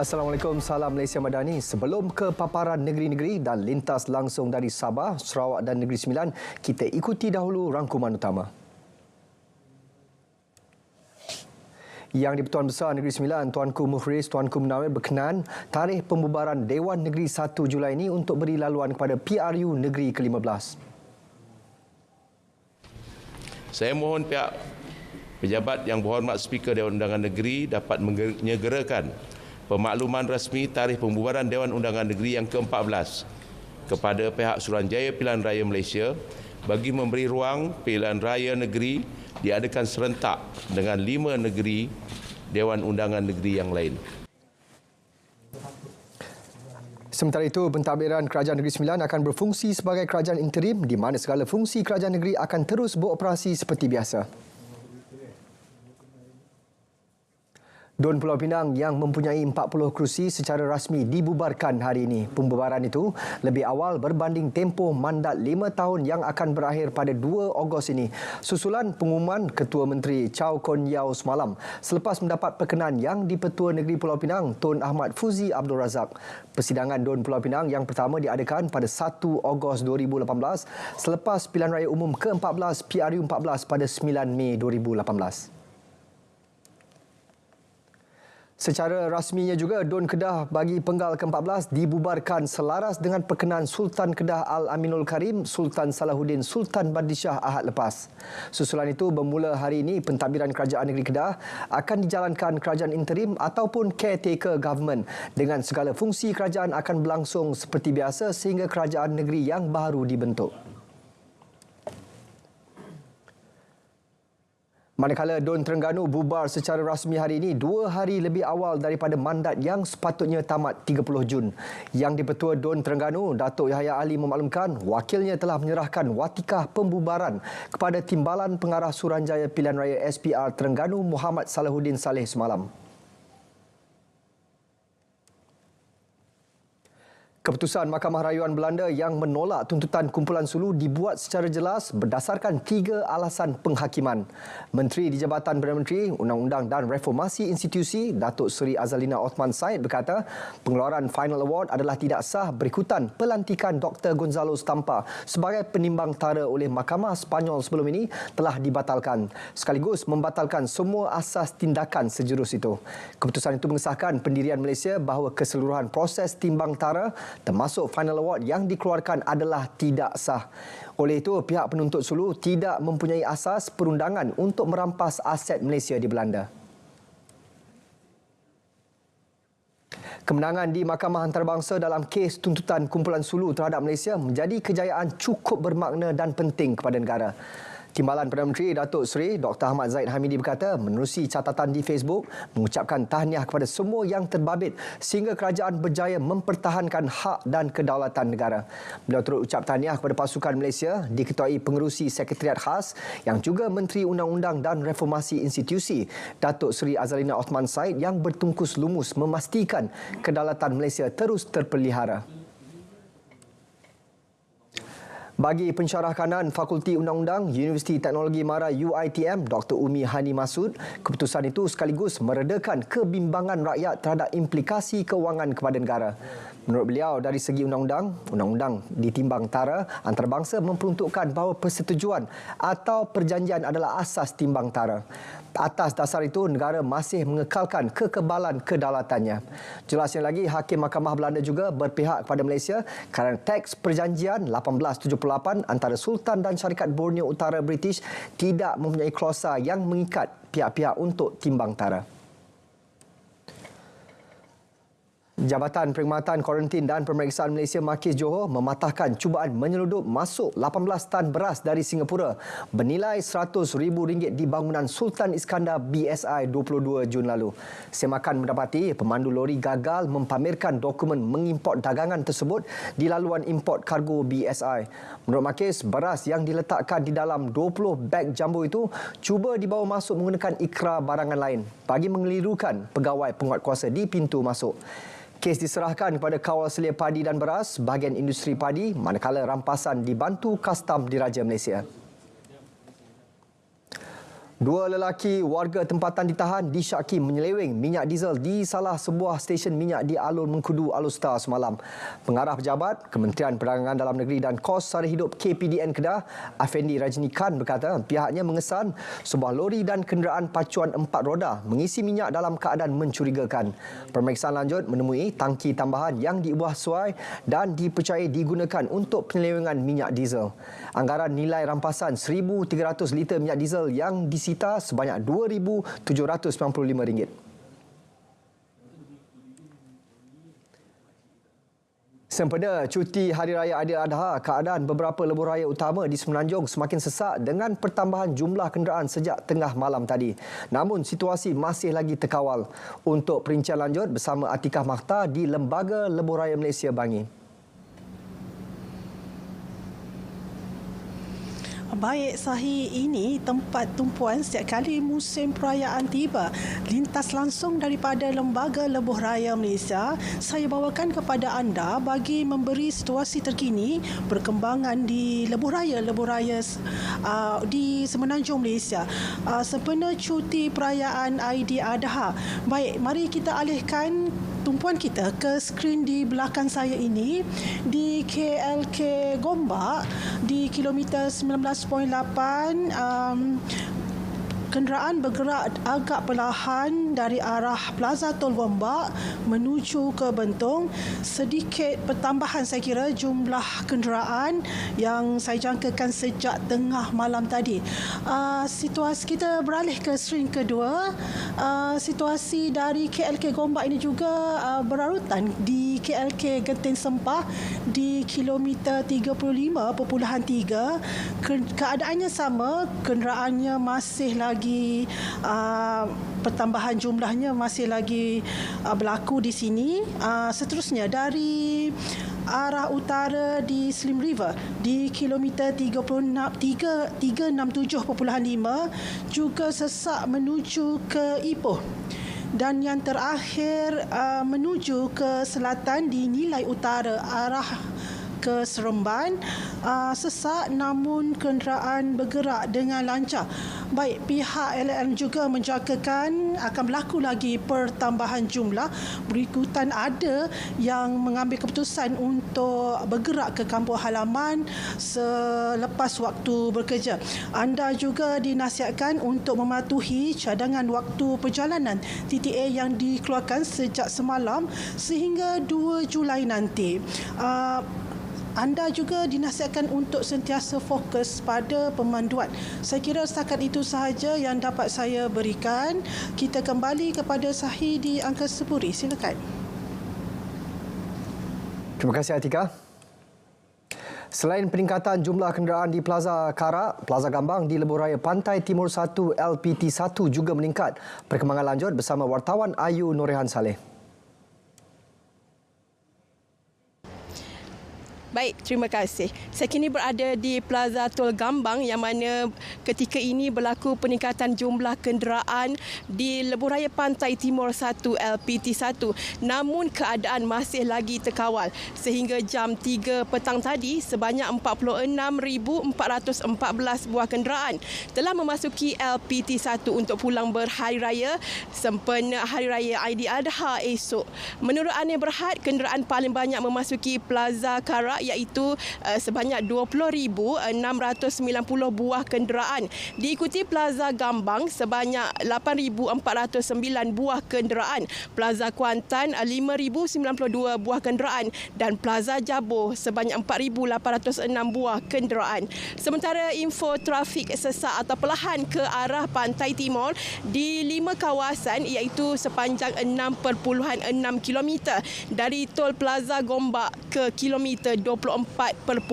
Assalamualaikum, salam Malaysia Madani. Sebelum ke paparan negeri-negeri dan lintas langsung dari Sabah, Sarawak dan Negeri Sembilan, kita ikuti dahulu rangkuman utama. Yang di-Pertuan Besar Negeri Sembilan, Tuanku Mukhriz, Tuanku Munawir berkenan tarikh pembubaran Dewan Negeri 1 Julai ini untuk beri laluan kepada PRU Negeri ke-15. Saya mohon pihak pejabat yang berhormat Speaker Dewan Undangan Negeri dapat menyegerakan pemakluman rasmi tarikh pembubaran Dewan Undangan Negeri yang ke-14 kepada pihak Suruhanjaya Pilihan Raya Malaysia bagi memberi ruang pilihan raya negeri diadakan serentak dengan 5 negeri Dewan Undangan Negeri yang lain. Sementara itu, pentadbiran Kerajaan Negeri Sembilan akan berfungsi sebagai kerajaan interim di mana segala fungsi kerajaan negeri akan terus beroperasi seperti biasa. Dun Pulau Pinang yang mempunyai 40 kerusi secara rasmi dibubarkan hari ini. Pembubaran itu lebih awal berbanding tempoh mandat 5 tahun yang akan berakhir pada 2 Ogos ini. Susulan pengumuman Ketua Menteri Chow Kon Yeow semalam selepas mendapat perkenan yang di-Pertua Negeri Pulau Pinang, Tun Ahmad Fuzi Abdul Razak. Persidangan Dun Pulau Pinang yang pertama diadakan pada 1 Ogos 2018 selepas pilihan raya umum ke-14 PRU 14 pada 9 Mei 2018. Secara rasminya juga, Dun Kedah bagi penggal ke-14 dibubarkan selaras dengan perkenan Sultan Kedah Al-Aminul Karim Sultan Salahuddin Sultan Badishah Ahad lepas. Susulan itu, bermula hari ini, pentadbiran Kerajaan Negeri Kedah akan dijalankan kerajaan interim ataupun caretaker government dengan segala fungsi kerajaan akan berlangsung seperti biasa sehingga kerajaan negeri yang baru dibentuk. Manakala Dun Terengganu bubar secara rasmi hari ini 2 hari lebih awal daripada mandat yang sepatutnya tamat 30 Jun. Yang di-Pertua Dun Terengganu, Datuk Yahya Ali memaklumkan wakilnya telah menyerahkan watikah pembubaran kepada Timbalan Pengarah Suruhanjaya Pilihan Raya SPR Terengganu Muhammad Salahuddin Saleh semalam. Keputusan Mahkamah Rayuan Belanda yang menolak tuntutan kumpulan Sulu dibuat secara jelas berdasarkan 3 alasan penghakiman. Menteri di Jabatan Perdana Menteri, Undang-Undang dan Reformasi Institusi, Datuk Seri Azalina Othman Said berkata, pengeluaran Final Award adalah tidak sah berikutan pelantikan Dr. Gonzalo Stampa sebagai penimbang tara oleh Mahkamah Spanyol sebelum ini telah dibatalkan, sekaligus membatalkan semua asas tindakan sejurus itu. Keputusan itu mengesahkan pendirian Malaysia bahawa keseluruhan proses timbang tara termasuk Final Award yang dikeluarkan adalah tidak sah. Oleh itu, pihak penuntut Sulu tidak mempunyai asas perundangan untuk merampas aset Malaysia di Belanda. Kemenangan di Mahkamah Antarabangsa dalam kes tuntutan kumpulan Sulu terhadap Malaysia menjadi kejayaan cukup bermakna dan penting kepada negara. Timbalan Perdana Menteri Datuk Seri Dr. Ahmad Zahid Hamidi berkata menerusi catatan di Facebook mengucapkan tahniah kepada semua yang terbabit sehingga kerajaan berjaya mempertahankan hak dan kedaulatan negara. Beliau turut ucap tahniah kepada pasukan Malaysia diketuai Pengerusi Sekretariat Khas yang juga Menteri Undang-Undang dan Reformasi Institusi Datuk Seri Azalina Othman Said yang bertungkus lumus memastikan kedaulatan Malaysia terus terpelihara. Bagi pensyarah kanan Fakulti Undang-Undang Universiti Teknologi Mara UiTM Dr. Umi Hani Masud, keputusan itu sekaligus meredakan kebimbangan rakyat terhadap implikasi kewangan kepada negara. Menurut beliau, dari segi undang-undang ditimbang tara antarabangsa memperuntukkan bahawa persetujuan atau perjanjian adalah asas timbang tara. Atas dasar itu, negara masih mengekalkan kekebalan kedaulatannya. Jelasnya lagi, Hakim Mahkamah Belanda juga berpihak kepada Malaysia kerana teks perjanjian 1878 antara Sultan dan Syarikat Borneo Utara British tidak mempunyai klausa yang mengikat pihak-pihak untuk timbang tara. Jabatan Perkhidmatan Kuarantin dan Pemeriksaan Malaysia Makis Johor mematahkan cubaan menyeludup masuk 18 tan beras dari Singapura bernilai RM100,000 di bangunan Sultan Iskandar BSI 22 Jun lalu. Semakan mendapati pemandu lori gagal mempamerkan dokumen mengimport dagangan tersebut di laluan import kargo BSI. Menurut Makis, beras yang diletakkan di dalam 20 beg jumbo itu cuba dibawa masuk menggunakan ikrar barangan lain bagi mengelirukan pegawai penguatkuasa di pintu masuk. Kes diserahkan kepada Kawal Selia Padi dan Beras, bahagian industri padi, manakala rampasan dibantu Kastam Diraja Malaysia. Dua lelaki warga tempatan ditahan disyaki menyeleweng minyak diesel di salah sebuah stesen minyak di Alun Mengkudu, Alustar semalam. Pengarah pejabat Kementerian Perdagangan Dalam Negeri dan Kos Sara Hidup KPDN Kedah, Afendi Rajini Khan berkata pihaknya mengesan sebuah lori dan kenderaan pacuan 4 roda mengisi minyak dalam keadaan mencurigakan. Pemeriksaan lanjut menemui tangki tambahan yang diubah sesuai dan dipercayai digunakan untuk penyelewengan minyak diesel. Anggaran nilai rampasan 1,300 liter minyak diesel yang disita sebanyak RM2,795. Sempena cuti Hari Raya Aidiladha, keadaan beberapa lebuh raya utama di Semenanjung semakin sesak dengan pertambahan jumlah kenderaan sejak tengah malam tadi. Namun situasi masih lagi terkawal. Untuk perincian lanjut bersama Atikah Makhtar di Lembaga Lebuh Raya Malaysia Bangi. Baik, Sahih, ini tempat tumpuan setiap kali musim perayaan tiba. Lintas langsung daripada Lembaga Lebuh Raya Malaysia, saya bawakan kepada anda bagi memberi situasi terkini perkembangan di lebuh raya di Semenanjung Malaysia sempena cuti perayaan Aidiladha. Baik, mari kita alihkan tumpuan kita ke skrin di belakang saya ini di KLK Gombak di kilometer 19.8. Kenderaan bergerak agak perlahan dari arah Plaza Tol Gombak menuju ke Bentong. Sedikit pertambahan saya kira jumlah kenderaan yang saya jangkakan sejak tengah malam tadi. Situasi kita beralih ke skrin kedua. Situasi dari KLK Gombak ini juga berarutan di KLK Genting Sempah di kilometer 35.3. Keadaannya sama, kenderaannya masih lagi pertambahan jumlahnya masih lagi berlaku di sini. Seterusnya dari arah utara di Slim River di kilometer 367.5 juga sesak menuju ke Ipoh. Dan yang terakhir menuju ke selatan di Nilai Utara arah ke Seremban, sesak namun kenderaan bergerak dengan lancar. Baik, pihak LLM juga menjangkakan akan berlaku lagi pertambahan jumlah. Berikutan ada yang mengambil keputusan untuk bergerak ke kampung halaman selepas waktu bekerja. Anda juga dinasihatkan untuk mematuhi cadangan waktu perjalanan TTA yang dikeluarkan sejak semalam sehingga 2 Julai nanti. Anda juga dinasihatkan untuk sentiasa fokus pada pemanduan. Saya kira setakat itu sahaja yang dapat saya berikan. Kita kembali kepada Sahih di Angka Sepuri. Silakan. Terima kasih, Atika. Selain peningkatan jumlah kenderaan di Plaza Karak, Plaza Gambang di Lebuh Raya Pantai Timur 1 LPT1 juga meningkat. Perkembangan lanjut bersama wartawan Ayu Norehan Saleh. Baik, terima kasih. Saya kini berada di Plaza Tol Gambang yang mana ketika ini berlaku peningkatan jumlah kenderaan di Lebuh Raya Pantai Timur 1 LPT1. Namun keadaan masih lagi terkawal. Sehingga jam 3 petang tadi, sebanyak 46,414 buah kenderaan telah memasuki LPT1 untuk pulang berhari raya sempena Hari Raya Aidiladha esok. Menurut Anir Berhad, kenderaan paling banyak memasuki Plaza Karak iaitu sebanyak 20,690 buah kenderaan. Diikuti Plaza Gambang sebanyak 8,409 buah kenderaan. Plaza Kuantan 5,092 buah kenderaan dan Plaza Jabor sebanyak 4,806 buah kenderaan. Sementara info trafik sesak atau perlahan ke arah Pantai Timur di 5 kawasan iaitu sepanjang 6.6 km dari Tol Plaza Gombak ke kilometer 24.1,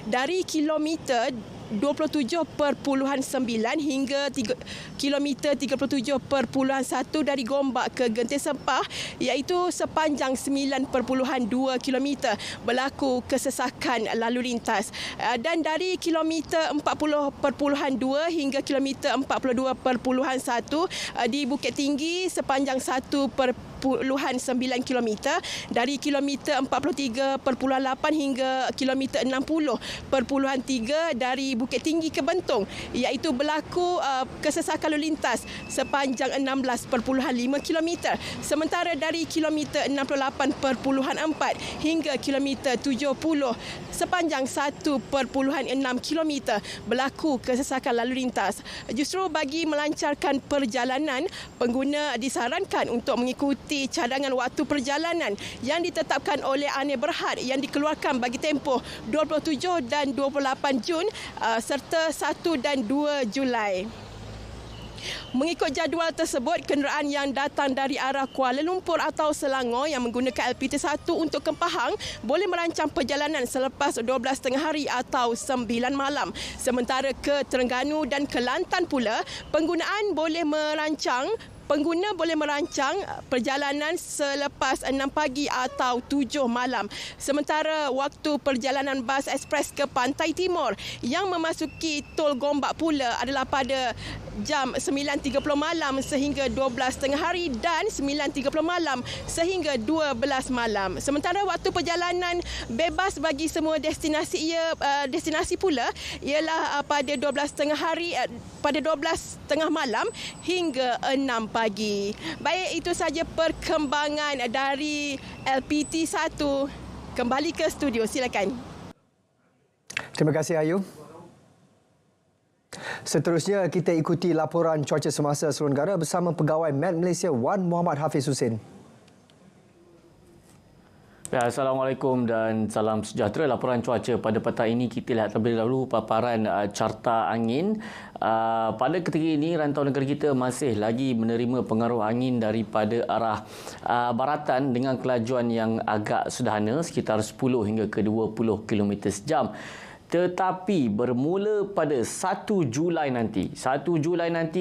dari kilometer 27.9 hingga kilometer 37.1 dari Gombak ke Genting Sempah iaitu sepanjang 9.2 km berlaku kesesakan lalu lintas. Dan dari kilometer 40.2 hingga kilometer 42.1 di Bukit Tinggi sepanjang 1.2 km, dari kilometer 43.8 hingga kilometer 60.3 dari Bukit Tinggi ke Bentong, iaitu berlaku kesesakan lalu lintas sepanjang 16.5 km. Sementara dari kilometer 68.4 hingga kilometer 70 sepanjang 1.6 km berlaku kesesakan lalu lintas. Justru bagi melancarkan perjalanan, pengguna disarankan untuk mengikuti cadangan waktu perjalanan yang ditetapkan oleh ANE Berhad yang dikeluarkan bagi tempoh 27 dan 28 Jun serta 1 dan 2 Julai. Mengikut jadual tersebut, kenderaan yang datang dari arah Kuala Lumpur atau Selangor yang menggunakan LPT1 untuk ke Pahang boleh merancang perjalanan selepas 12.30 hari atau 9 malam. Sementara ke Terengganu dan Kelantan pula, pengguna boleh merancang perjalanan selepas 6 pagi atau 7 malam. Sementara waktu perjalanan bas ekspres ke Pantai Timur yang memasuki Tol Gombak pula adalah pada jam 9.30 malam sehingga 12.30 hari dan 9.30 malam sehingga 12 malam. Sementara waktu perjalanan bebas bagi semua destinasi pula ialah pada 12.30 hari pada 12.30 malam hingga 6 pagi. Baik, itu saja perkembangan dari LPT1. Kembali ke studio, silakan. Terima kasih Ayu. Seterusnya kita ikuti laporan cuaca semasa seluruh negara bersama pegawai Met Malaysia Wan Muhammad Hafiz Hussein. Ya, Assalamualaikum dan salam sejahtera. Laporan cuaca pada petang ini kita lihat terlebih dahulu paparan carta angin. Pada ketika ini rantau negara kita masih lagi menerima pengaruh angin daripada arah baratan dengan kelajuan yang agak sederhana sekitar 10 hingga ke 20 km sejam. Tetapi bermula pada 1 Julai nanti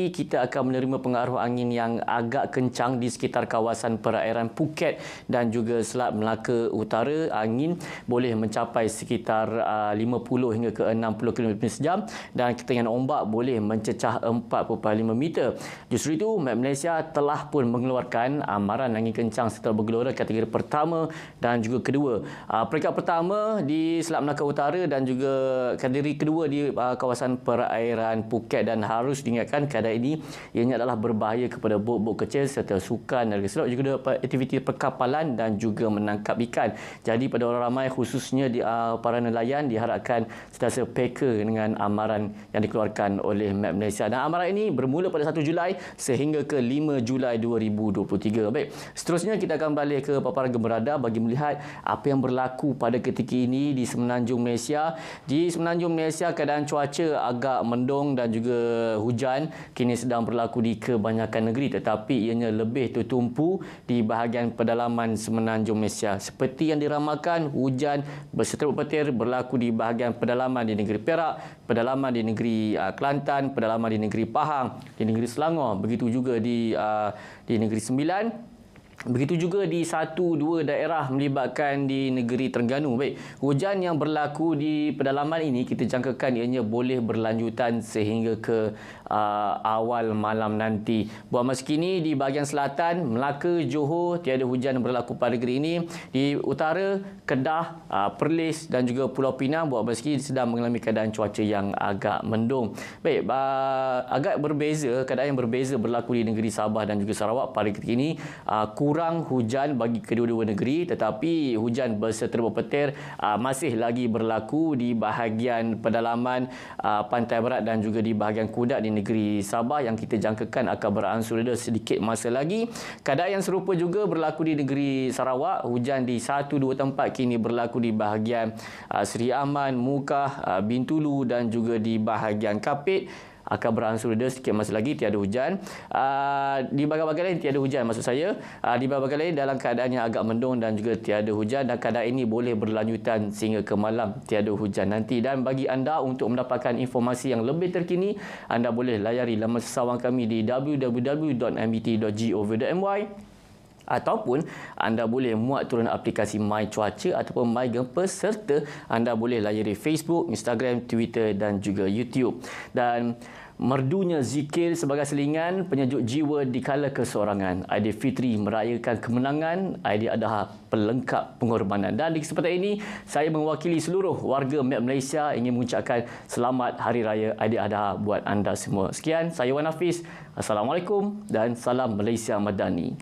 kita akan menerima pengaruh angin yang agak kencang di sekitar kawasan perairan Phuket dan juga Selat Melaka Utara. Angin boleh mencapai sekitar 50 hingga ke 60 km sejam dan ketinggian ombak boleh mencecah 4.5 meter. Justru itu, Met Malaysia telah pun mengeluarkan amaran angin kencang serta bergelora kategori pertama dan juga kedua. Peringkat pertama di Selat Melaka Utara dan juga kategori kedua di kawasan perairan Phuket, dan harus diingatkan keadaan ini ianya adalah berbahaya kepada bot-bot kecil serta sukan dan juga aktiviti perkapalan dan juga menangkap ikan. Jadi pada orang ramai khususnya di para nelayan diharapkan sentiasa peka dengan amaran yang dikeluarkan oleh Met Malaysia. Dan amaran ini bermula pada 1 Julai sehingga ke 5 Julai 2023. Baik, seterusnya kita akan balik ke paparan gemberada bagi melihat apa yang berlaku pada ketika ini di Semenanjung Malaysia. Di Semenanjung Malaysia, keadaan cuaca agak mendung dan juga hujan kini sedang berlaku di kebanyakan negeri, tetapi ianya lebih tertumpu di bahagian pedalaman Semenanjung Malaysia. Seperti yang diramalkan, hujan berseteruk petir berlaku di bahagian pedalaman di negeri Perak, pedalaman di negeri Kelantan, pedalaman di negeri Pahang, di negeri Selangor, begitu juga di negeri Sembilan. Begitu juga di 1-2 daerah melibatkan di negeri Terengganu. Baik, hujan yang berlaku di pedalaman ini kita jangkakan ianya boleh berlanjutan sehingga ke awal malam nanti. Buat masa kini di bahagian selatan, Melaka, Johor tiada hujan berlaku pada negeri ini. Di utara, Kedah, Perlis dan juga Pulau Pinang buat masa kini sedang mengalami keadaan cuaca yang agak mendung. Baik, agak berbeza, keadaan yang berbeza berlaku di negeri Sabah dan juga Sarawak pada ketika ini. Kurang hujan bagi kedua-dua negeri, tetapi hujan berseteruk petir masih lagi berlaku di bahagian pedalaman pantai barat dan juga di bahagian Kudat di negeri Sabah yang kita jangkakan akan beransur reda sedikit masa lagi. Keadaan yang serupa juga berlaku di negeri Sarawak. Hujan di 1-2 tempat kini berlaku di bahagian Seri Aman, Mukah, Bintulu dan juga di bahagian Kapit. Akan beransur reda sikit masa lagi, tiada hujan. Di bahagian lain tiada hujan, maksud saya. Di bahagian lain dalam keadaan yang agak mendung dan juga tiada hujan, dan keadaan ini boleh berlanjutan sehingga ke malam tiada hujan nanti. Dan bagi anda untuk mendapatkan informasi yang lebih terkini, anda boleh layari laman sesawang kami di www.mbit.gov.my ataupun anda boleh muat turun aplikasi My Cuaca ataupun My Gempa, serta anda boleh layari Facebook, Instagram, Twitter dan juga YouTube. Dan Merdunya zikir sebagai selingan penyejuk jiwa di kala keseorangan. Aidilfitri merayakan kemenangan, Aidiladha pelengkap pengorbanan. Dan di kesempatan ini, saya mewakili seluruh warga Map Malaysia ingin mengucapkan selamat Hari Raya Aidiladha buat anda semua. Sekian, saya Wan Hafiz. Assalamualaikum dan salam Malaysia Madani.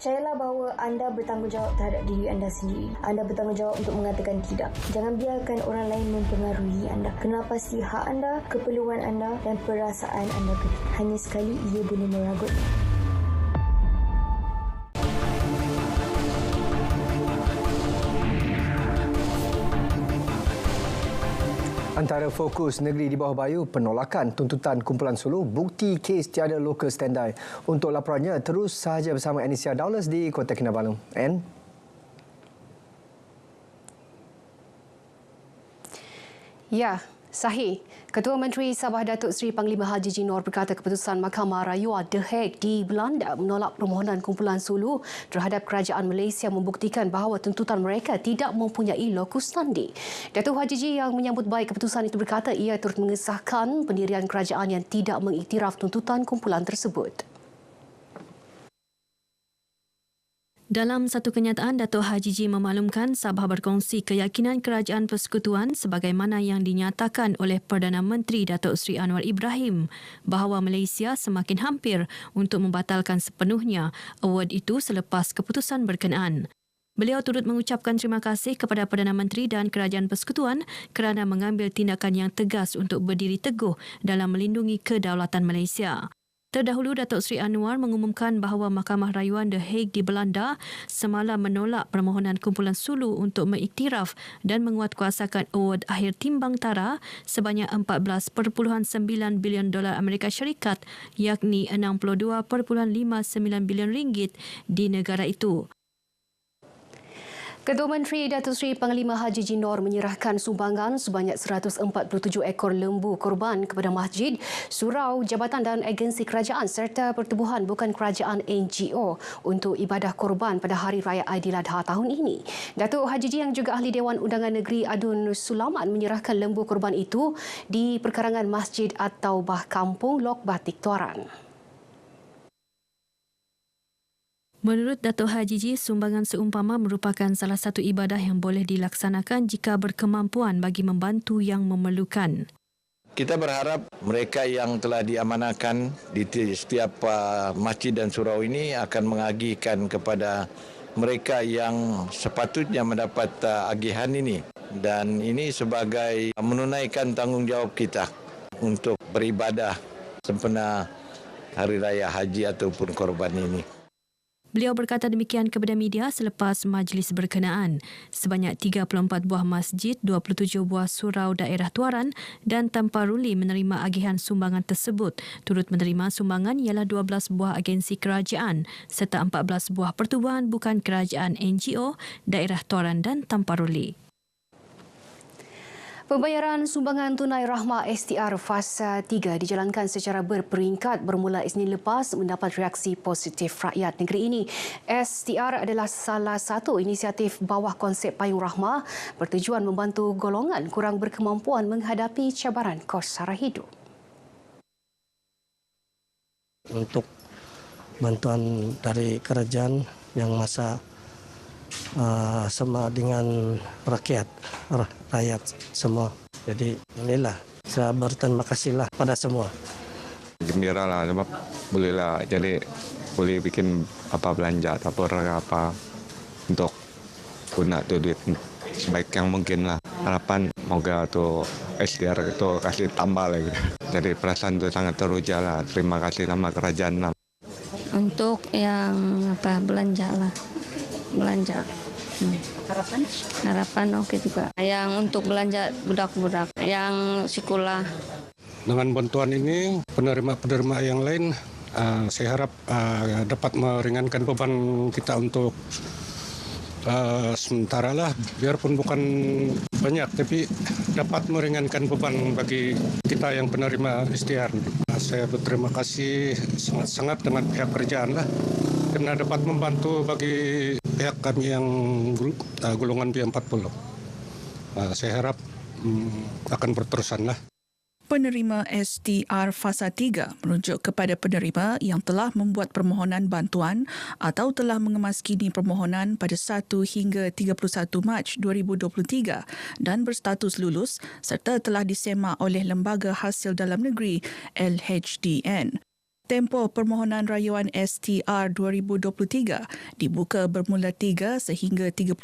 Percayalah bahawa anda bertanggungjawab terhadap diri anda sendiri. Anda bertanggungjawab untuk mengatakan tidak. Jangan biarkan orang lain mempengaruhi anda. Kenal pasti hak anda, keperluan anda dan perasaan anda. Hanya sekali ia boleh meragut. Antara fokus negeri di bawah bayu, penolakan tuntutan kumpulan Sulu, bukti kes tiada local standby. Untuk laporannya, terus sahaja bersama Anisia Dowles di Kota Kinabalu. Ya, sahih. Ketua Menteri Sabah Datuk Seri Panglima Haji Jinor berkata keputusan Mahkamah Rayuan The Hague di Belanda menolak permohonan kumpulan Sulu terhadap kerajaan Malaysia membuktikan bahawa tuntutan mereka tidak mempunyai locus standi. Datuk Haji Ji yang menyambut baik keputusan itu berkata ia turut mengesahkan pendirian kerajaan yang tidak mengiktiraf tuntutan kumpulan tersebut. Dalam satu kenyataan, Datuk Haji Ji memaklumkan Sabah berkongsi keyakinan Kerajaan Persekutuan sebagaimana yang dinyatakan oleh Perdana Menteri Datuk Seri Anwar Ibrahim bahawa Malaysia semakin hampir untuk membatalkan sepenuhnya award itu selepas keputusan berkenaan. Beliau turut mengucapkan terima kasih kepada Perdana Menteri dan Kerajaan Persekutuan kerana mengambil tindakan yang tegas untuk berdiri teguh dalam melindungi kedaulatan Malaysia. Terdahulu, Datuk Seri Anwar mengumumkan bahawa Mahkamah Rayuan The Hague di Belanda semalam menolak permohonan kumpulan Sulu untuk mengiktiraf dan menguatkuasakan award akhir timbang tara sebanyak $14.9 bilion Amerika Syarikat, yakni $62.59 bilion di negara itu. Ketua Menteri Datuk Seri Panglima Haji Jinor menyerahkan sumbangan sebanyak 147 ekor lembu korban kepada masjid, surau, jabatan dan agensi kerajaan serta pertubuhan bukan kerajaan NGO untuk ibadah korban pada Hari Raya Aidiladha tahun ini. Datuk Haji Ji yang juga Ahli Dewan Undangan Negeri Adun Sulaman menyerahkan lembu korban itu di perkarangan Masjid At-Taubah Kampung Lok Batik Tuaran. Menurut Datuk Haji Ji, sumbangan seumpama merupakan salah satu ibadah yang boleh dilaksanakan jika berkemampuan bagi membantu yang memerlukan. Kita berharap mereka yang telah diamanahkan di setiap masjid dan surau ini akan mengagihkan kepada mereka yang sepatutnya mendapat agihan ini. Dan ini sebagai menunaikan tanggungjawab kita untuk beribadah sempena Hari Raya Haji ataupun korban ini. Beliau berkata demikian kepada media selepas majlis berkenaan. Sebanyak 34 buah masjid, 27 buah surau daerah Tuaran dan Tamparuli menerima agihan sumbangan tersebut. Turut menerima sumbangan ialah 12 buah agensi kerajaan serta 14 buah pertubuhan bukan kerajaan NGO daerah Tuaran dan Tamparuli. Pembayaran sumbangan tunai rahmah STR Fasa 3 dijalankan secara berperingkat bermula Isnin lepas mendapat reaksi positif rakyat negeri ini. STR adalah salah satu inisiatif bawah konsep Payung Rahmah bertujuan membantu golongan kurang berkemampuan menghadapi cabaran kos sara hidup. Untuk bantuan dari kerajaan yang masa sama dengan rakyat semua. Jadi inilah Saya berterima kasihlah pada semua. Gembira lah sebab bolehlah jadi boleh bikin belanja atau apa untuk guna tu duit sebaik yang mungkin lah. Harapan moga tu SDR itu kasih tambah lagi. Jadi perasaan tu sangat teruja lah. Terima kasih sama kerajaan lah. Untuk yang belanja lah, belanja. Harapan oke juga. Yang untuk belanja budak-budak yang sekolah. Dengan bantuan ini penerima-penerima yang lain saya harap dapat meringankan beban kita untuk sementara lah, biarpun bukan banyak, tapi dapat meringankan beban bagi kita yang penerima SDR. Saya berterima kasih sangat-sangat dengan pihak kerajaan lah, karena dapat membantu bagi pihak kami yang golongan B40. Saya harap akan berterusan lah. Penerima SDR Fasa 3 merujuk kepada penerima yang telah membuat permohonan bantuan atau telah mengemaskini permohonan pada 1 hingga 31 Mac 2023 dan berstatus lulus serta telah disemak oleh Lembaga Hasil Dalam Negeri LHDN. Tempoh permohonan rayuan STR 2023 dibuka bermula 3 sehingga 31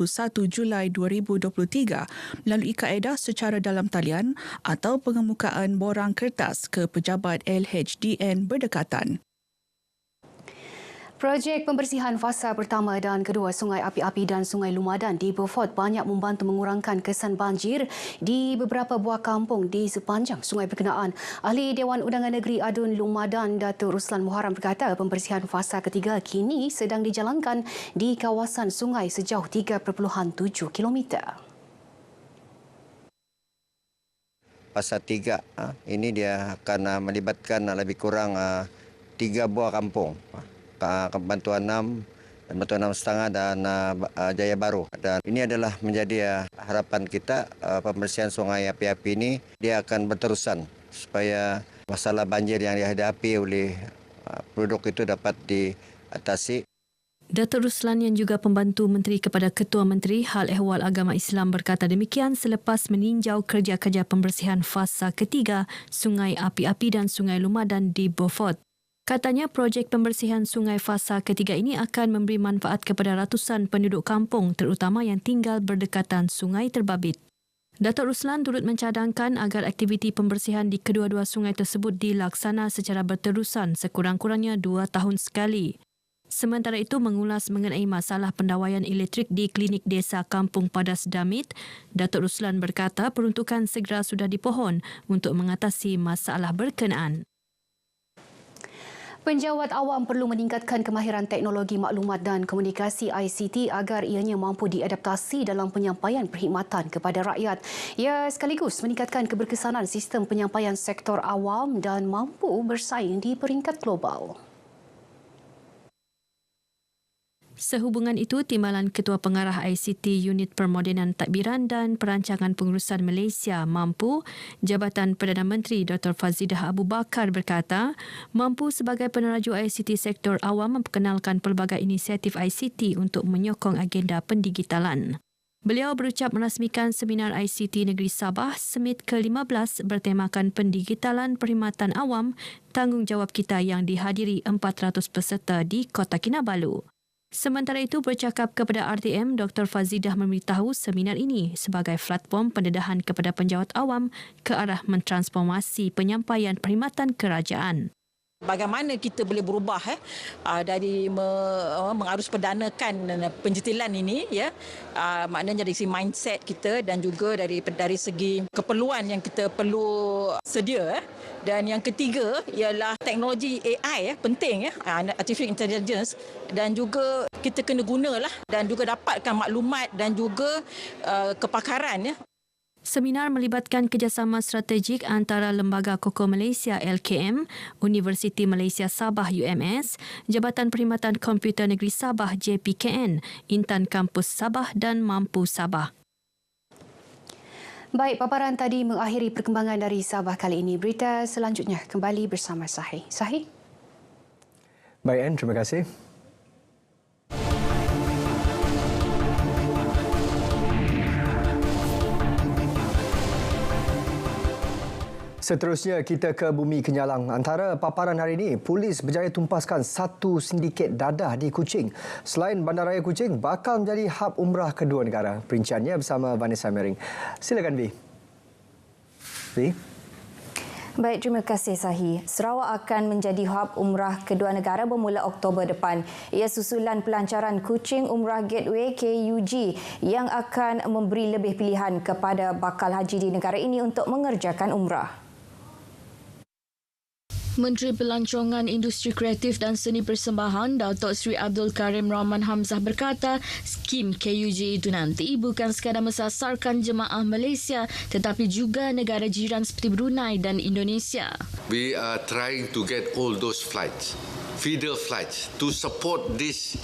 Julai 2023 melalui kaedah secara dalam talian atau pengemukaan borang kertas ke pejabat LHDN berdekatan. Projek pembersihan fasa pertama dan kedua Sungai Api-Api dan Sungai Lumadan di Beaufort banyak membantu mengurangkan kesan banjir di beberapa buah kampung di sepanjang sungai berkenaan. Ahli Dewan Undangan Negeri Adun Lumadan, Datuk Ruslan Muharram berkata pembersihan fasa ketiga kini sedang dijalankan di kawasan sungai sejauh 3.7 kilometer. Fasa 3 ini dia akan melibatkan lebih kurang 3 buah kampung. Bantuan 6 dan Bantuan 6,5 dan Jaya Baru. Dan ini adalah menjadi harapan kita pembersihan Sungai Api-Api ini dia akan berterusan supaya masalah banjir yang dihadapi oleh penduduk itu dapat diatasi. Datuk Ruslan yang juga pembantu menteri kepada Ketua Menteri Hal Ehwal Agama Islam berkata demikian selepas meninjau kerja-kerja pembersihan fasa ketiga Sungai Api-Api dan Sungai Lumadan di Beaufort. Katanya projek pembersihan sungai fasa ketiga ini akan memberi manfaat kepada ratusan penduduk kampung terutama yang tinggal berdekatan sungai terbabit. Datuk Ruslan turut mencadangkan agar aktiviti pembersihan di kedua-dua sungai tersebut dilaksana secara berterusan sekurang-kurangnya 2 tahun sekali. Sementara itu mengulas mengenai masalah pendawaian elektrik di klinik desa Kampung Padas Damit, Datuk Ruslan berkata peruntukan segera sudah dipohon untuk mengatasi masalah berkenaan. Penjawat awam perlu meningkatkan kemahiran teknologi maklumat dan komunikasi ICT agar ianya mampu diadaptasi dalam penyampaian perkhidmatan kepada rakyat. Ia sekaligus meningkatkan keberkesanan sistem penyampaian sektor awam dan mampu bersaing di peringkat global. Sehubungan itu, Timbalan Ketua Pengarah ICT Unit Permodenan Tadbiran dan Perancangan Pengurusan Malaysia MAMPU, Jabatan Perdana Menteri Dr. Fazidah Abu Bakar berkata, MAMPU sebagai peneraju ICT sektor awam memperkenalkan pelbagai inisiatif ICT untuk menyokong agenda pendigitalan. Beliau berucap merasmikan seminar ICT Negeri Sabah Summit ke-15 bertemakan pendigitalan perkhidmatan awam, tanggungjawab kita yang dihadiri 400 peserta di Kota Kinabalu. Sementara itu, bercakap kepada RTM, Dr. Fazidah memberitahu seminar ini sebagai platform pendedahan kepada penjawat awam ke arah mentransformasi penyampaian perkhidmatan kerajaan. Bagaimana kita boleh berubah dari mengarus perdanakan penjetilan ini maknanya dari segi mindset kita dan juga dari segi keperluan yang kita perlu sedia dan yang ketiga ialah teknologi AI penting artificial intelligence dan juga kita kena gunalah dan juga dapatkan maklumat dan juga kepakaran Seminar melibatkan kerjasama strategik antara Lembaga Kokok Malaysia LKM, Universiti Malaysia Sabah UMS, Jabatan Perkhidmatan Komputer Negeri Sabah JPKN, Intan Kampus Sabah dan Mampu Sabah. Baik, paparan tadi mengakhiri perkembangan dari Sabah kali ini. Berita selanjutnya kembali bersama Sahih. Sahih? Baik, Anne, terima kasih. Seterusnya, kita ke Bumi Kenyalang. Antara paparan hari ini, polis berjaya tumpaskan satu sindiket dadah di Kuching. Selain Bandaraya Kuching, bakal menjadi hub umrah kedua negara. Perinciannya bersama Vanessa Mering. Silakan, Vi. Baik, terima kasih Sahi. Sarawak akan menjadi hub umrah kedua negara bermula Oktober depan. Ia susulan pelancaran Kuching Umrah Gateway KUG yang akan memberi lebih pilihan kepada bakal haji di negara ini untuk mengerjakan umrah. Menteri Pelancongan Industri Kreatif dan Seni Persembahan Datuk Seri Abdul Karim Rahman Hamzah berkata, skim KUG itu nanti bukan sekadar mensasarkan jemaah Malaysia tetapi juga negara jiran seperti Brunei dan Indonesia. We are trying to get all those flights, feeder flights, to support this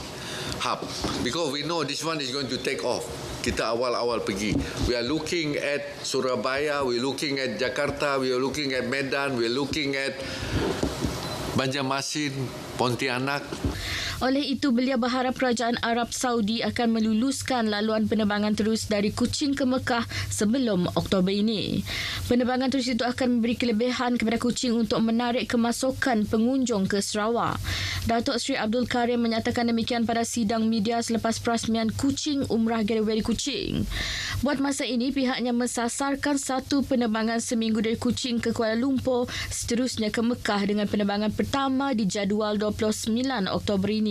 hub because we know this one is going to take off. Kita awal-awal pergi. We are looking at Surabaya, we are looking at Jakarta, we are looking at Medan, we are looking at Banjarmasin, Pontianak. Oleh itu, beliau berharap Kerajaan Arab Saudi akan meluluskan laluan penerbangan terus dari Kuching ke Mekah sebelum Oktober ini. Penerbangan terus itu akan memberi kelebihan kepada Kuching untuk menarik kemasukan pengunjung ke Sarawak. Datuk Seri Abdul Karim menyatakan demikian pada sidang media selepas perasmian Kuching Umrah Gateway Kuching. Buat masa ini, pihaknya mensasarkan satu penerbangan seminggu dari Kuching ke Kuala Lumpur, seterusnya ke Mekah dengan penerbangan pertama dijadual 29 Oktober ini.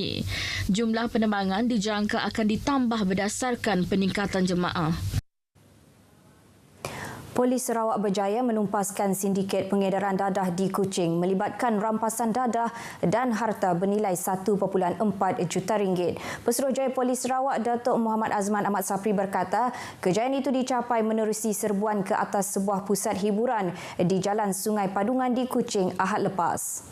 Jumlah penerbangan dijangka akan ditambah berdasarkan peningkatan jemaah. Polis Sarawak berjaya menumpaskan sindiket pengedaran dadah di Kuching melibatkan rampasan dadah dan harta bernilai 1.4 juta ringgit. Pesuruhjaya Polis Sarawak Datuk Muhammad Azman Ahmad Sapri berkata, kejayaan itu dicapai menerusi serbuan ke atas sebuah pusat hiburan di Jalan Sungai Padungan di Kuching Ahad lepas.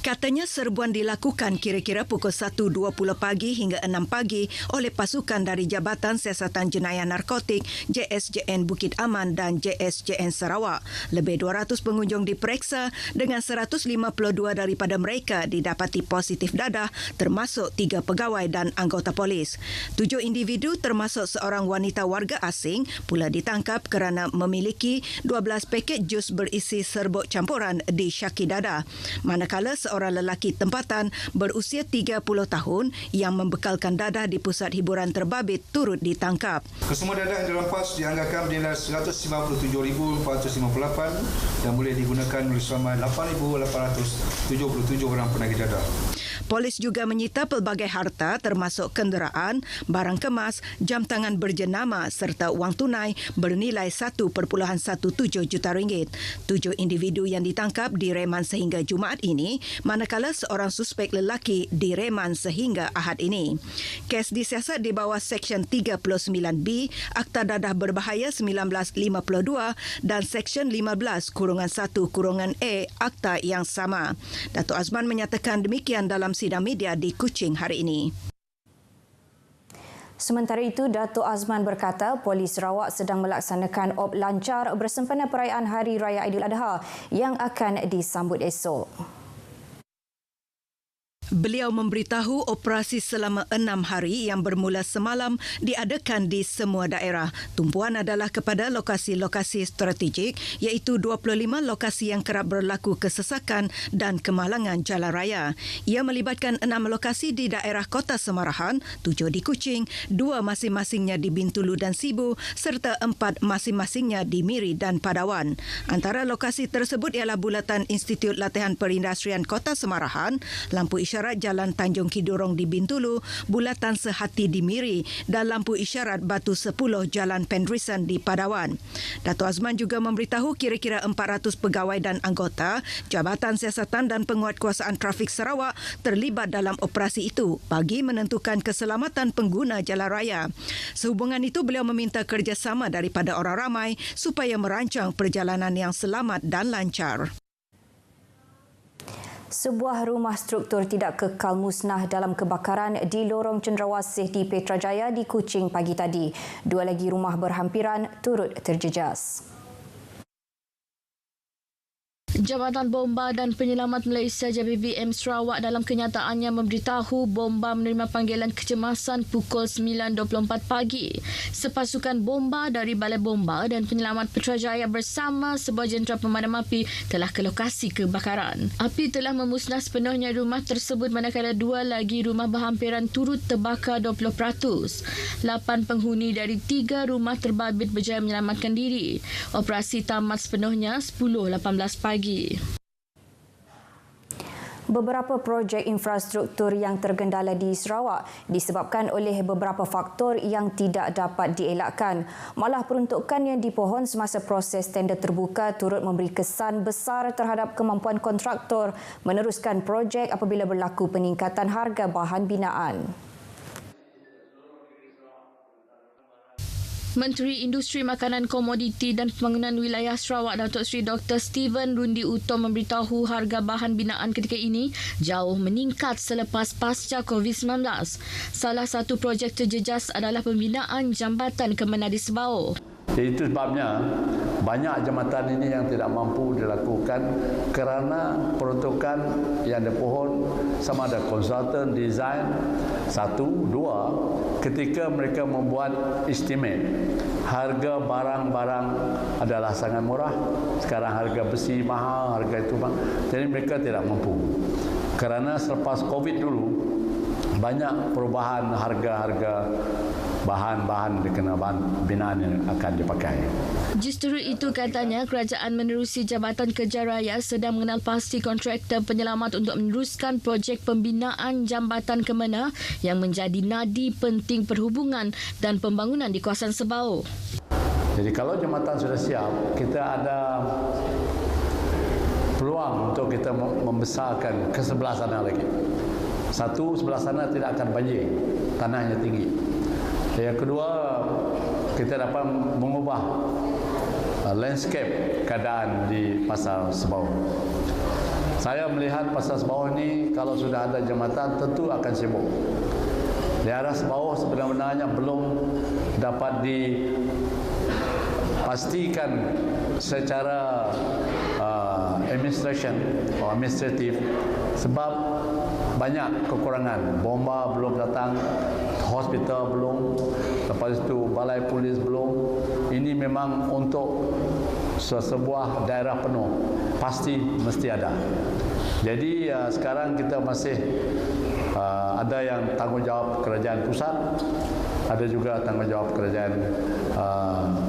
Katanya serbuan dilakukan kira-kira pukul 1.20 pagi hingga 6 pagi oleh pasukan dari Jabatan Siasatan Jenayah Narkotik, JSJN Bukit Aman dan JSJN Sarawak. Lebih 200 pengunjung diperiksa dengan 152 daripada mereka didapati positif dadah termasuk 3 pegawai dan anggota polis. 7 individu termasuk seorang wanita warga asing pula ditangkap kerana memiliki 12 paket jus berisi serbuk campuran di syaki dadah. Manakala seorang lelaki tempatan berusia 30 tahun yang membekalkan dadah di pusat hiburan terbabit turut ditangkap. Kesemua dadah yang dirampas dianggarkan bernilai 157,458 dan boleh digunakan oleh selama 8,877 orang penagih dadah. Polis juga menyita pelbagai harta termasuk kenderaan, barang kemas, jam tangan berjenama serta wang tunai bernilai 1.17 juta ringgit. 7 individu yang ditangkap direman sehingga Jumaat ini, manakala seorang suspek lelaki direman sehingga Ahad ini. Kes disiasat di bawah Seksyen 39B Akta Dadah Berbahaya 1952 dan Seksyen 15-1-A Akta yang sama. Datuk Azman menyatakan demikian dalam sidang media di Kuching hari ini. Sementara itu, Datuk Azman berkata Polis Sarawak sedang melaksanakan op lancar bersempena perayaan Hari Raya Aidiladha yang akan disambut esok. Beliau memberitahu operasi selama 6 hari yang bermula semalam diadakan di semua daerah. Tumpuan adalah kepada lokasi-lokasi strategik iaitu 25 lokasi yang kerap berlaku kesesakan dan kemalangan jalan raya. Ia melibatkan 6 lokasi di daerah Kota Semarahan, 7 di Kuching, 2 masing-masingnya di Bintulu dan Sibu serta 4 masing-masingnya di Miri dan Padawan. Antara lokasi tersebut ialah Bulatan Institut Latihan Perindustrian Kota Semarahan, lampu isyarat Jalan Tanjung Kidurong di Bintulu, Bulatan Sehati di Miri dan lampu isyarat Batu 10 Jalan Pendrisan di Padawan. Datuk Azman juga memberitahu kira-kira 400 pegawai dan anggota Jabatan Siasatan dan Penguatkuasaan Trafik Sarawak terlibat dalam operasi itu bagi menentukan keselamatan pengguna jalan raya. Sehubungan itu, beliau meminta kerjasama daripada orang ramai supaya merancang perjalanan yang selamat dan lancar. Sebuah rumah struktur tidak kekal musnah dalam kebakaran di lorong Cendrawasih di Petrajaya di Kuching pagi tadi. 2 lagi rumah berhampiran turut terjejas. Jabatan Bomba dan Penyelamat Malaysia JBBM Sarawak dalam kenyataannya memberitahu bomba menerima panggilan kecemasan pukul 9.24 pagi. Sepasukan bomba dari Balai Bomba dan Penyelamat Putrajaya bersama sebuah jentera pemadam api telah ke lokasi kebakaran. Api telah memusnah sepenuhnya rumah tersebut manakala 2 lagi rumah berhampiran turut terbakar 20%. 8 penghuni dari 3 rumah terbabit berjaya menyelamatkan diri. Operasi tamat sepenuhnya 10.18 pagi. Beberapa projek infrastruktur yang tergendala di Sarawak disebabkan oleh beberapa faktor yang tidak dapat dielakkan. Malah peruntukan yang dipohon semasa proses tender terbuka turut memberi kesan besar terhadap kemampuan kontraktor meneruskan projek apabila berlaku peningkatan harga bahan binaan. Menteri Industri Makanan Komoditi dan Pembangunan Wilayah Sarawak Datuk Seri Dr. Steven Rundi Utom memberitahu harga bahan binaan ketika ini jauh meningkat selepas pasca COVID-19. Salah satu projek terjejas adalah pembinaan jambatan ke Menadi Sebau. Itu sebabnya banyak jambatan ini yang tidak mampu dilakukan kerana peruntukan yang dipohon sama ada konsultan desain. 1, 2, ketika mereka membuat estimate harga barang-barang adalah sangat murah. Sekarang harga besi mahal, harga itu mahal. Jadi mereka tidak mampu. Kerana selepas COVID dulu banyak perubahan harga-harga bahan-bahan dikenaan binaan yang akan dipakai. Justru itu katanya kerajaan menerusi Jabatan Kerja Raya sedang mengenal pasti kontraktor penyelamat untuk meneruskan projek pembinaan jambatan Kemena yang menjadi nadi penting perhubungan dan pembangunan di kawasan Sebau. Jadi kalau jambatan sudah siap, kita ada peluang untuk kita membesarkan ke sebelah sana lagi. 1, sebelah sana tidak akan banjir, tanahnya tinggi. Yang kedua, kita dapat mengubah landscape keadaan di Pasar Sebau. Saya melihat Pasar Sebau ini kalau sudah ada jambatan tentu akan sibuk. Di arah Sebau sebenarnya belum dapat dipastikan secara administratif sebab banyak kekurangan. Bomba belum datang, hospital belum, lepas itu balai polis belum. Ini memang untuk sebuah daerah penuh, pasti mesti ada. Jadi sekarang kita masih ada yang tanggungjawab kerajaan pusat, ada juga tanggungjawab kerajaan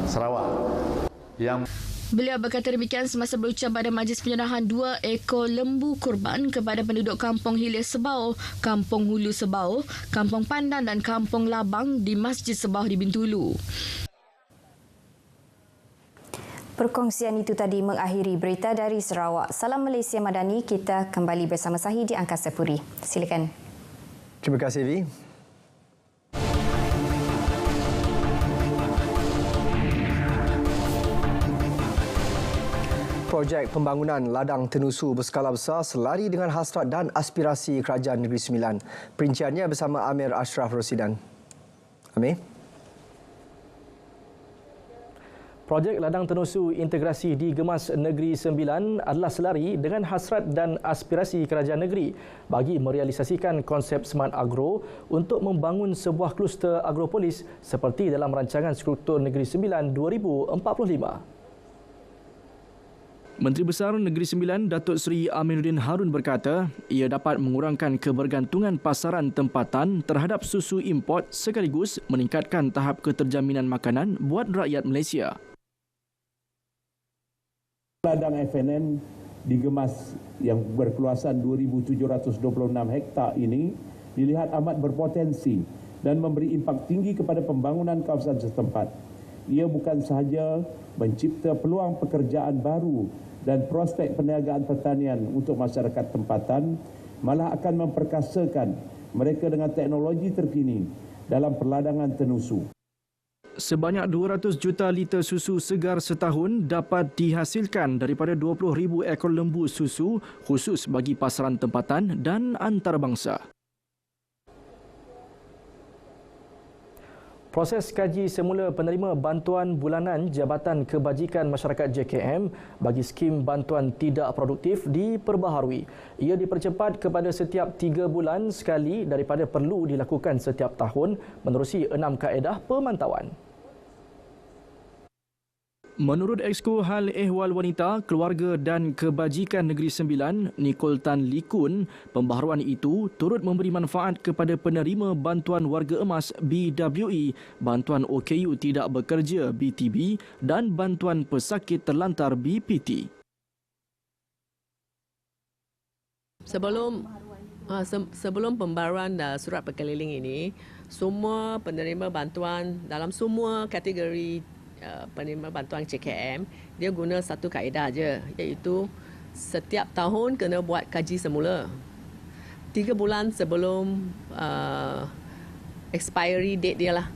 Sarawak. Beliau berkata demikian semasa berucap pada majlis penyerahan 2 ekor lembu kurban kepada penduduk Kampung Hilir Sebau, Kampung Hulu Sebau, Kampung Pandan dan Kampung Labang di Masjid Sebau di Bintulu. Perkongsian itu tadi mengakhiri berita dari Sarawak. Salam Malaysia Madani, kita kembali bersama Sahih di Angkasa Puri. Silakan. Terima kasih, Vi. Projek pembangunan ladang tenusu berskala besar selari dengan hasrat dan aspirasi Kerajaan Negeri Sembilan. Perinciannya bersama Amir Ashraf Rosidan. Amir? Projek ladang tenusu integrasi di Gemas Negeri Sembilan adalah selari dengan hasrat dan aspirasi Kerajaan Negeri bagi merealisasikan konsep Smart Agro untuk membangun sebuah kluster agropolis seperti dalam rancangan Struktur Negeri Sembilan 2045. Menteri Besar Negeri Sembilan Datuk Seri Aminuddin Harun berkata ia dapat mengurangkan kebergantungan pasaran tempatan terhadap susu import sekaligus meningkatkan tahap keterjaminan makanan buat rakyat Malaysia. Ladang FNN di Gemas yang berkeluasan 2,726 hektar ini dilihat amat berpotensi dan memberi impak tinggi kepada pembangunan kawasan setempat. Ia bukan sahaja mencipta peluang pekerjaan baru dan prospek perniagaan pertanian untuk masyarakat tempatan, malah akan memperkasakan mereka dengan teknologi terkini dalam perladangan tenusu. Sebanyak 200 juta liter susu segar setahun dapat dihasilkan daripada 20,000 ekor lembu susu khusus bagi pasaran tempatan dan antarabangsa. Proses kaji semula penerima bantuan bulanan Jabatan Kebajikan Masyarakat JKM bagi skim bantuan tidak produktif diperbaharui. Ia dipercepat kepada setiap 3 bulan sekali daripada perlu dilakukan setiap tahun menerusi 6 kaedah pemantauan. Menurut Exco Hal Ehwal Wanita, Keluarga dan Kebajikan Negeri Sembilan, Nicole Tan Likun, pembaharuan itu turut memberi manfaat kepada penerima bantuan warga emas BWE, bantuan OKU tidak bekerja BTB dan bantuan pesakit terlantar BPT. Sebelum pembaharuan surat berkeliling ini, semua penerima bantuan dalam semua kategori penerima bantuan JKM, dia guna satu kaedah aja, iaitu setiap tahun kena buat kaji semula. 3 bulan sebelum expiry date dia lah.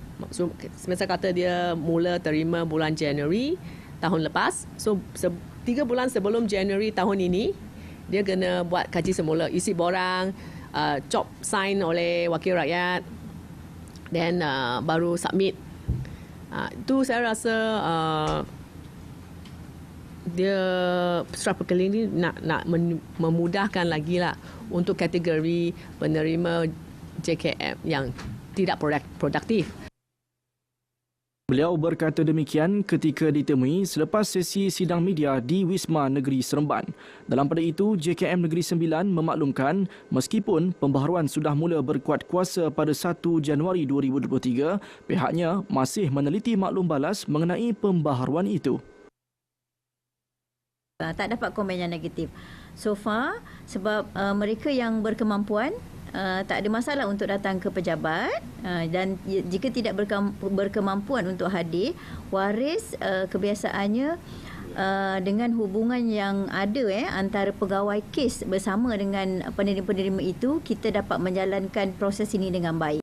Semasa kata dia mula terima bulan Januari tahun lepas, so 3 bulan sebelum Januari tahun ini, dia kena buat kaji semula, isi borang, job sign oleh wakil rakyat, dan baru submit. Itu saya rasa dia surat berkeliling ni nak memudahkan lagi lah untuk kategori penerima JKM yang tidak produktif. Beliau berkata demikian ketika ditemui selepas sesi sidang media di Wisma Negeri Seremban. Dalam pada itu, JKM Negeri Sembilan memaklumkan meskipun pembaharuan sudah mula berkuat kuasa pada 1 Januari 2023, pihaknya masih meneliti maklum balas mengenai pembaharuan itu. Tak dapat komen yang negatif. So far, sebab mereka yang berkemampuan, tak ada masalah untuk datang ke pejabat, dan jika tidak berkemampuan untuk hadir, waris kebiasaannya dengan hubungan yang ada antara pegawai kes bersama dengan penerima-penerima itu, kita dapat menjalankan proses ini dengan baik.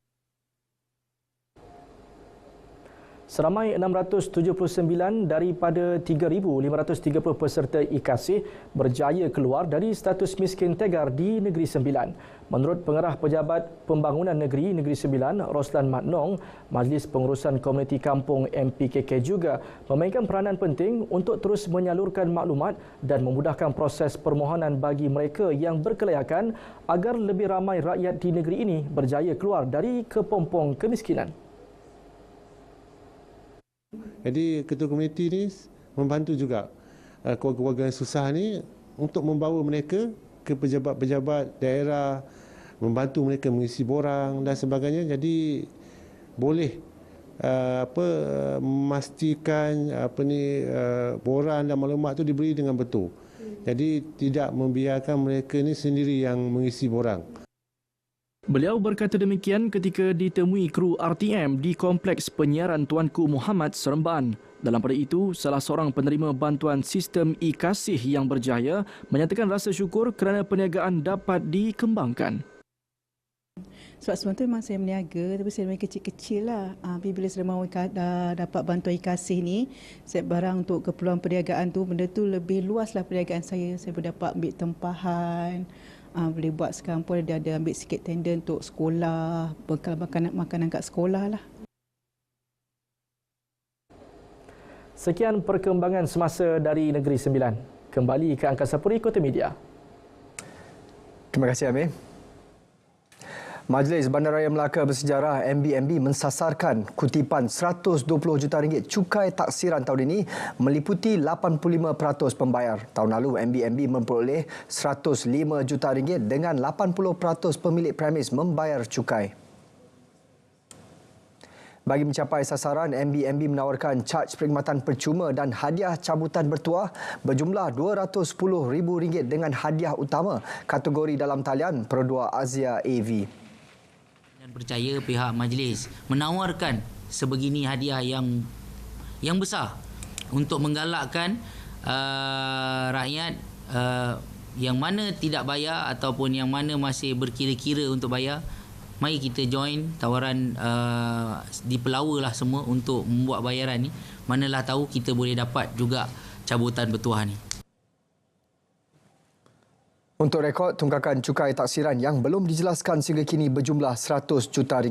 Seramai 679 daripada 3,530 peserta IKASih berjaya keluar dari status miskin tegar di Negeri Sembilan. Menurut Pengarah Pejabat Pembangunan Negeri Negeri Sembilan, Roslan Matnong, Majlis Pengurusan Komuniti Kampung MPKK juga memainkan peranan penting untuk terus menyalurkan maklumat dan memudahkan proses permohonan bagi mereka yang berkelayakan agar lebih ramai rakyat di negeri ini berjaya keluar dari kepompong kemiskinan. Jadi ketua komuniti ni membantu juga keluarga-keluarga yang susah ni untuk membawa mereka ke pejabat-pejabat daerah, membantu mereka mengisi borang dan sebagainya. Jadi boleh memastikan borang dan maklumat tu diberi dengan betul. Jadi tidak membiarkan mereka ni sendiri yang mengisi borang. Beliau berkata demikian ketika ditemui kru RTM di Kompleks Penyiaran Tuanku Muhammad Seremban. Dalam pada itu, salah seorang penerima bantuan sistem IKASih yang berjaya menyatakan rasa syukur kerana perniagaan dapat dikembangkan. Sebab sebenarnya memang saya berniaga, tapi saya main kecil-kecil lah. Bila saya mahu dapat bantuan IKASih ni, saya barang untuk keperluan perniagaan tu, benda tu lebih luas lah perniagaan saya. Saya boleh dapat ambil tempahan, boleh buat sekarang pun ada ambil sikit tender untuk sekolah, bekal makanan kat sekolah lah. Sekian perkembangan semasa dari Negeri Sembilan. Kembali ke Angkasa Puri Kota Media. Terima kasih Amir. Majlis Bandaraya Melaka Bersejarah MBMB mensasarkan kutipan RM120 juta cukai taksiran tahun ini meliputi 85% pembayar. Tahun lalu MBMB memperoleh RM105 juta dengan 80% pemilik premis membayar cukai. Bagi mencapai sasaran, MBMB menawarkan caj perkhidmatan percuma dan hadiah cabutan bertuah berjumlah RM210,000 dengan hadiah utama kategori dalam talian Perodua Asia AV. Percaya pihak majlis menawarkan sebegini hadiah yang besar untuk menggalakkan rakyat yang mana tidak bayar ataupun yang mana masih berkira-kira untuk bayar. Mari kita join tawaran dipelawa lah semua untuk membuat bayaran ni. Manalah tahu kita boleh dapat juga cabutan bertuah ni. Untuk rekod, tunggakan cukai taksiran yang belum dijelaskan sehingga kini berjumlah RM100 juta.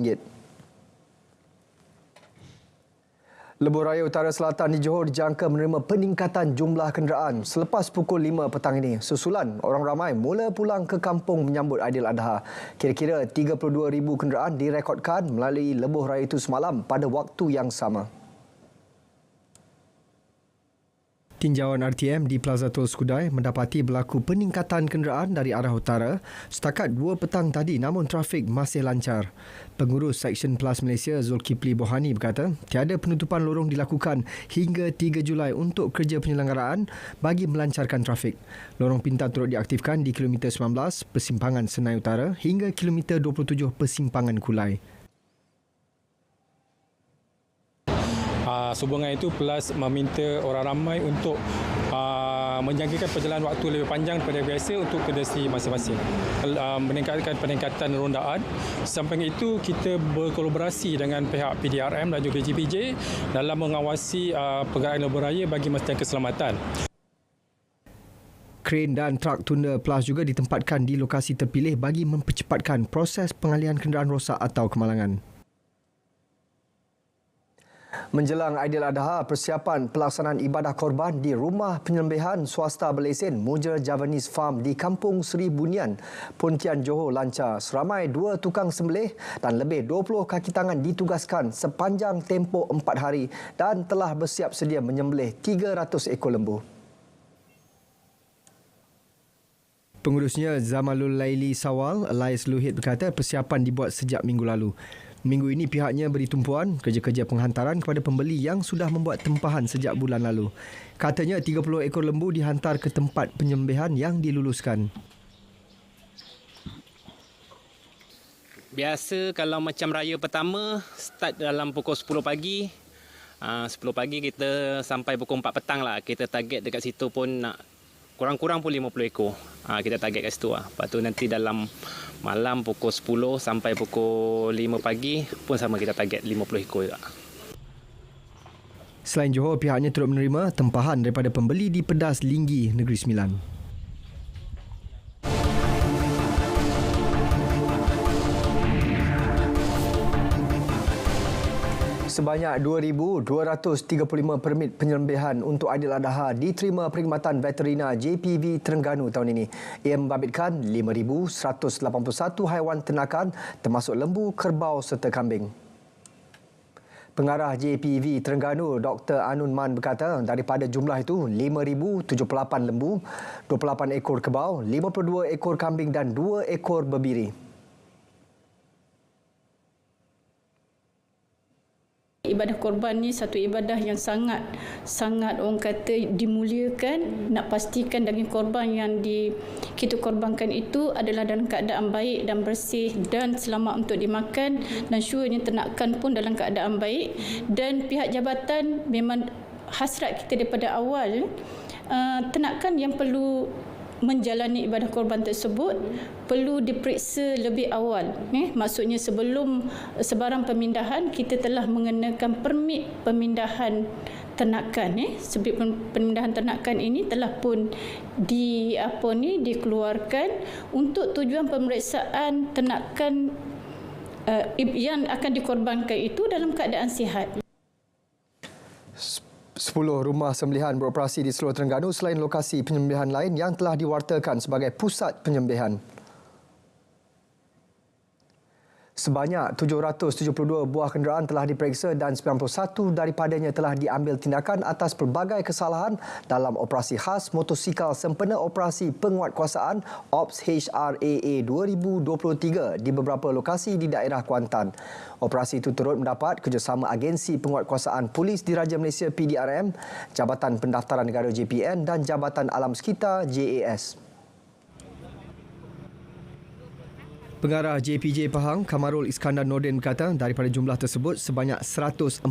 Lebuh Raya Utara Selatan di Johor dijangka menerima peningkatan jumlah kenderaan selepas pukul 5 petang ini. Susulan, orang ramai mula pulang ke kampung menyambut Aidiladha. Kira-kira 32,000 kenderaan direkodkan melalui lebuh raya itu semalam pada waktu yang sama. Tinjauan RTM di Plaza Tol Skudai mendapati berlaku peningkatan kenderaan dari arah utara setakat 2 petang tadi, namun trafik masih lancar. Pengurus Seksyen Plus Malaysia Zulkifli Bohani berkata tiada penutupan lorong dilakukan hingga 3 Julai untuk kerja penyelenggaraan bagi melancarkan trafik. Lorong pintar turut diaktifkan di kilometer 19 Persimpangan Senai Utara hingga kilometer 27 Persimpangan Kulai. Sehubungan itu plus meminta orang ramai untuk menjangkakan perjalanan waktu lebih panjang daripada biasa untuk ke destinasi masing-masing. Meningkatkan peningkatan rondaan. Samping itu kita berkolaborasi dengan pihak PDRM dan juga GPJ dalam mengawasi pergerakan lebuh raya bagi memastikan keselamatan. Kren dan trak tunda plus juga ditempatkan di lokasi terpilih bagi mempercepatkan proses pengalihan kenderaan rosak atau kemalangan. Menjelang Aidiladha, persiapan pelaksanaan ibadah korban di rumah penyembelihan swasta berlesen Muja Javanese Farm di Kampung Seri Bunian, Pontian Johor lancar. Seramai 2 tukang sembelih dan lebih 20 kaki tangan ditugaskan sepanjang tempoh 4 hari dan telah bersiap sedia menyembelih 300 ekor lembu. Pengurusnya Zamalul Laili Sawal, Elias Luhit berkata persiapan dibuat sejak minggu lalu. Minggu ini pihaknya beri tumpuan kerja-kerja penghantaran kepada pembeli yang sudah membuat tempahan sejak bulan lalu. Katanya 30 ekor lembu dihantar ke tempat penyembelihan yang diluluskan. Biasa kalau macam raya pertama start dalam pukul 10 pagi. 10 pagi kita sampai pukul 4 petang lah. Kita target dekat situ pun nak kurang-kurang pun 50 ekor. Kita target kat situ lah. Lepas tu nanti dalam malam pukul 10 sampai pukul 5 pagi pun sama kita target 50 ekor juga. Selain Johor, pihaknya turut menerima tempahan daripada pembeli di Pedas Linggi, Negeri Sembilan. Sebanyak 2,235 permit penyembelihan untuk Aidiladha diterima Perkhidmatan Veterina JPV Terengganu tahun ini. Ia membabitkan 5,181 haiwan ternakan termasuk lembu, kerbau serta kambing. Pengarah JPV Terengganu Dr. Anun Man berkata daripada jumlah itu 5,078 lembu, 28 ekor kerbau, 52 ekor kambing dan 2 ekor berbiri. Ibadah korban ni satu ibadah yang sangat orang kata dimuliakan. Nak pastikan daging korban yang kita korbankan itu adalah dalam keadaan baik dan bersih dan selamat untuk dimakan, dan syurnya ternakan pun dalam keadaan baik. Dan pihak jabatan memang hasrat kita daripada awal, ternakan yang perlu menjalani ibadah korban tersebut perlu diperiksa lebih awal. Maksudnya sebelum sebarang pemindahan kita telah mengenakan permit pemindahan ternakan. Sebab pemindahan ternakan ini telah pun dikeluarkan untuk tujuan pemeriksaan ternakan yang akan dikorbankan itu dalam keadaan sihat. 10 rumah sembelihan beroperasi di seluruh Terengganu selain lokasi penyembelihan lain yang telah diwartakan sebagai pusat penyembelihan. Sebanyak 772 buah kenderaan telah diperiksa dan 91 daripadanya telah diambil tindakan atas pelbagai kesalahan dalam operasi khas motosikal sempena operasi penguatkuasaan OPS HRAA 2023 di beberapa lokasi di daerah Kuantan. Operasi itu turut mendapat kerjasama Agensi Penguatkuasaan Polis Diraja Malaysia PDRM, Jabatan Pendaftaran Negara JPN dan Jabatan Alam Sekitar JAS. Pengarah JPJ Pahang, Kamarul Iskandar Nordin berkata daripada jumlah tersebut sebanyak 146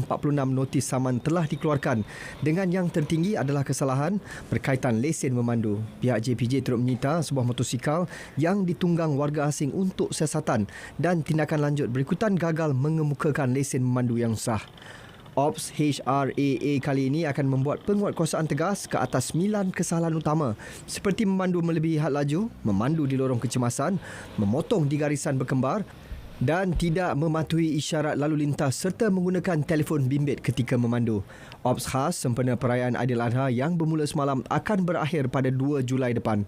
notis saman telah dikeluarkan dengan yang tertinggi adalah kesalahan berkaitan lesen memandu. Pihak JPJ turut menyita sebuah motosikal yang ditunggang warga asing untuk siasatan dan tindakan lanjut berikutan gagal mengemukakan lesen memandu yang sah. OPS HRAA kali ini akan membuat penguatkuasaan tegas ke atas 9 kesalahan utama seperti memandu melebihi had laju, memandu di lorong kecemasan, memotong di garisan berkembar, dan tidak mematuhi isyarat lalu lintas serta menggunakan telefon bimbit ketika memandu. Ops khas sempena perayaan Aidiladha yang bermula semalam akan berakhir pada 2 Julai depan.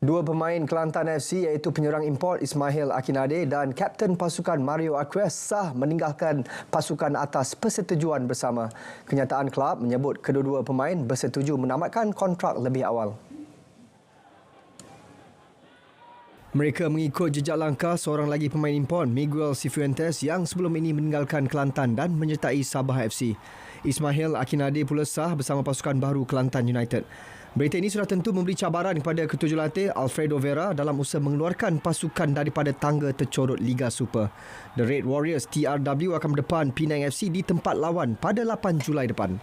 Dua pemain Kelantan FC iaitu penyerang import Ismail Akinade dan kapten pasukan Mario Acquez sah meninggalkan pasukan atas persetujuan bersama. Kenyataan kelab menyebut kedua-dua pemain bersetuju menamatkan kontrak lebih awal. Mereka mengikut jejak langkah seorang lagi pemain import Miguel Cifuentes yang sebelum ini meninggalkan Kelantan dan menyertai Sabah FC. Ismail Akinade pula sah bersama pasukan baru Kelantan United. Berita ini sudah tentu memberi cabaran kepada ketua jurulatih Alfredo Vera dalam usaha mengeluarkan pasukan daripada tangga tercorot Liga Super. The Red Warriors TRW akan berdepan Penang FC di tempat lawan pada 8 Julai depan.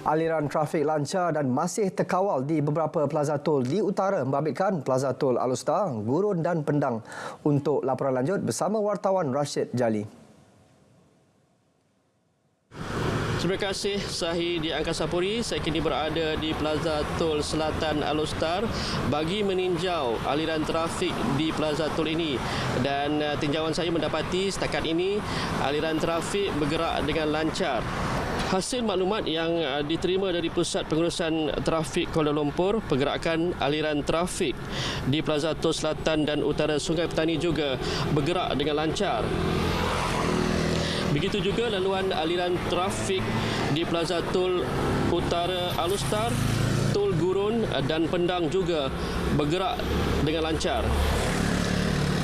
Aliran trafik lancar dan masih terkawal di beberapa plaza tol di utara membabitkan Plaza Tol Alustar, Gurun dan Pendang. Untuk laporan lanjut bersama wartawan Rashid Jali. Terima kasih Sahi di Angkasa Puri. Saya kini berada di Plaza Tol Selatan Alustar bagi meninjau aliran trafik di Plaza Tol ini. Dan tinjauan saya mendapati setakat ini aliran trafik bergerak dengan lancar. Hasil maklumat yang diterima dari Pusat Pengurusan Trafik Kuala Lumpur, pergerakan aliran trafik di Plaza Tol Selatan dan Utara Sungai Petani juga bergerak dengan lancar. Begitu juga laluan aliran trafik di Plaza Tol Utara Alustar, Tol Gurun dan Pendang juga bergerak dengan lancar.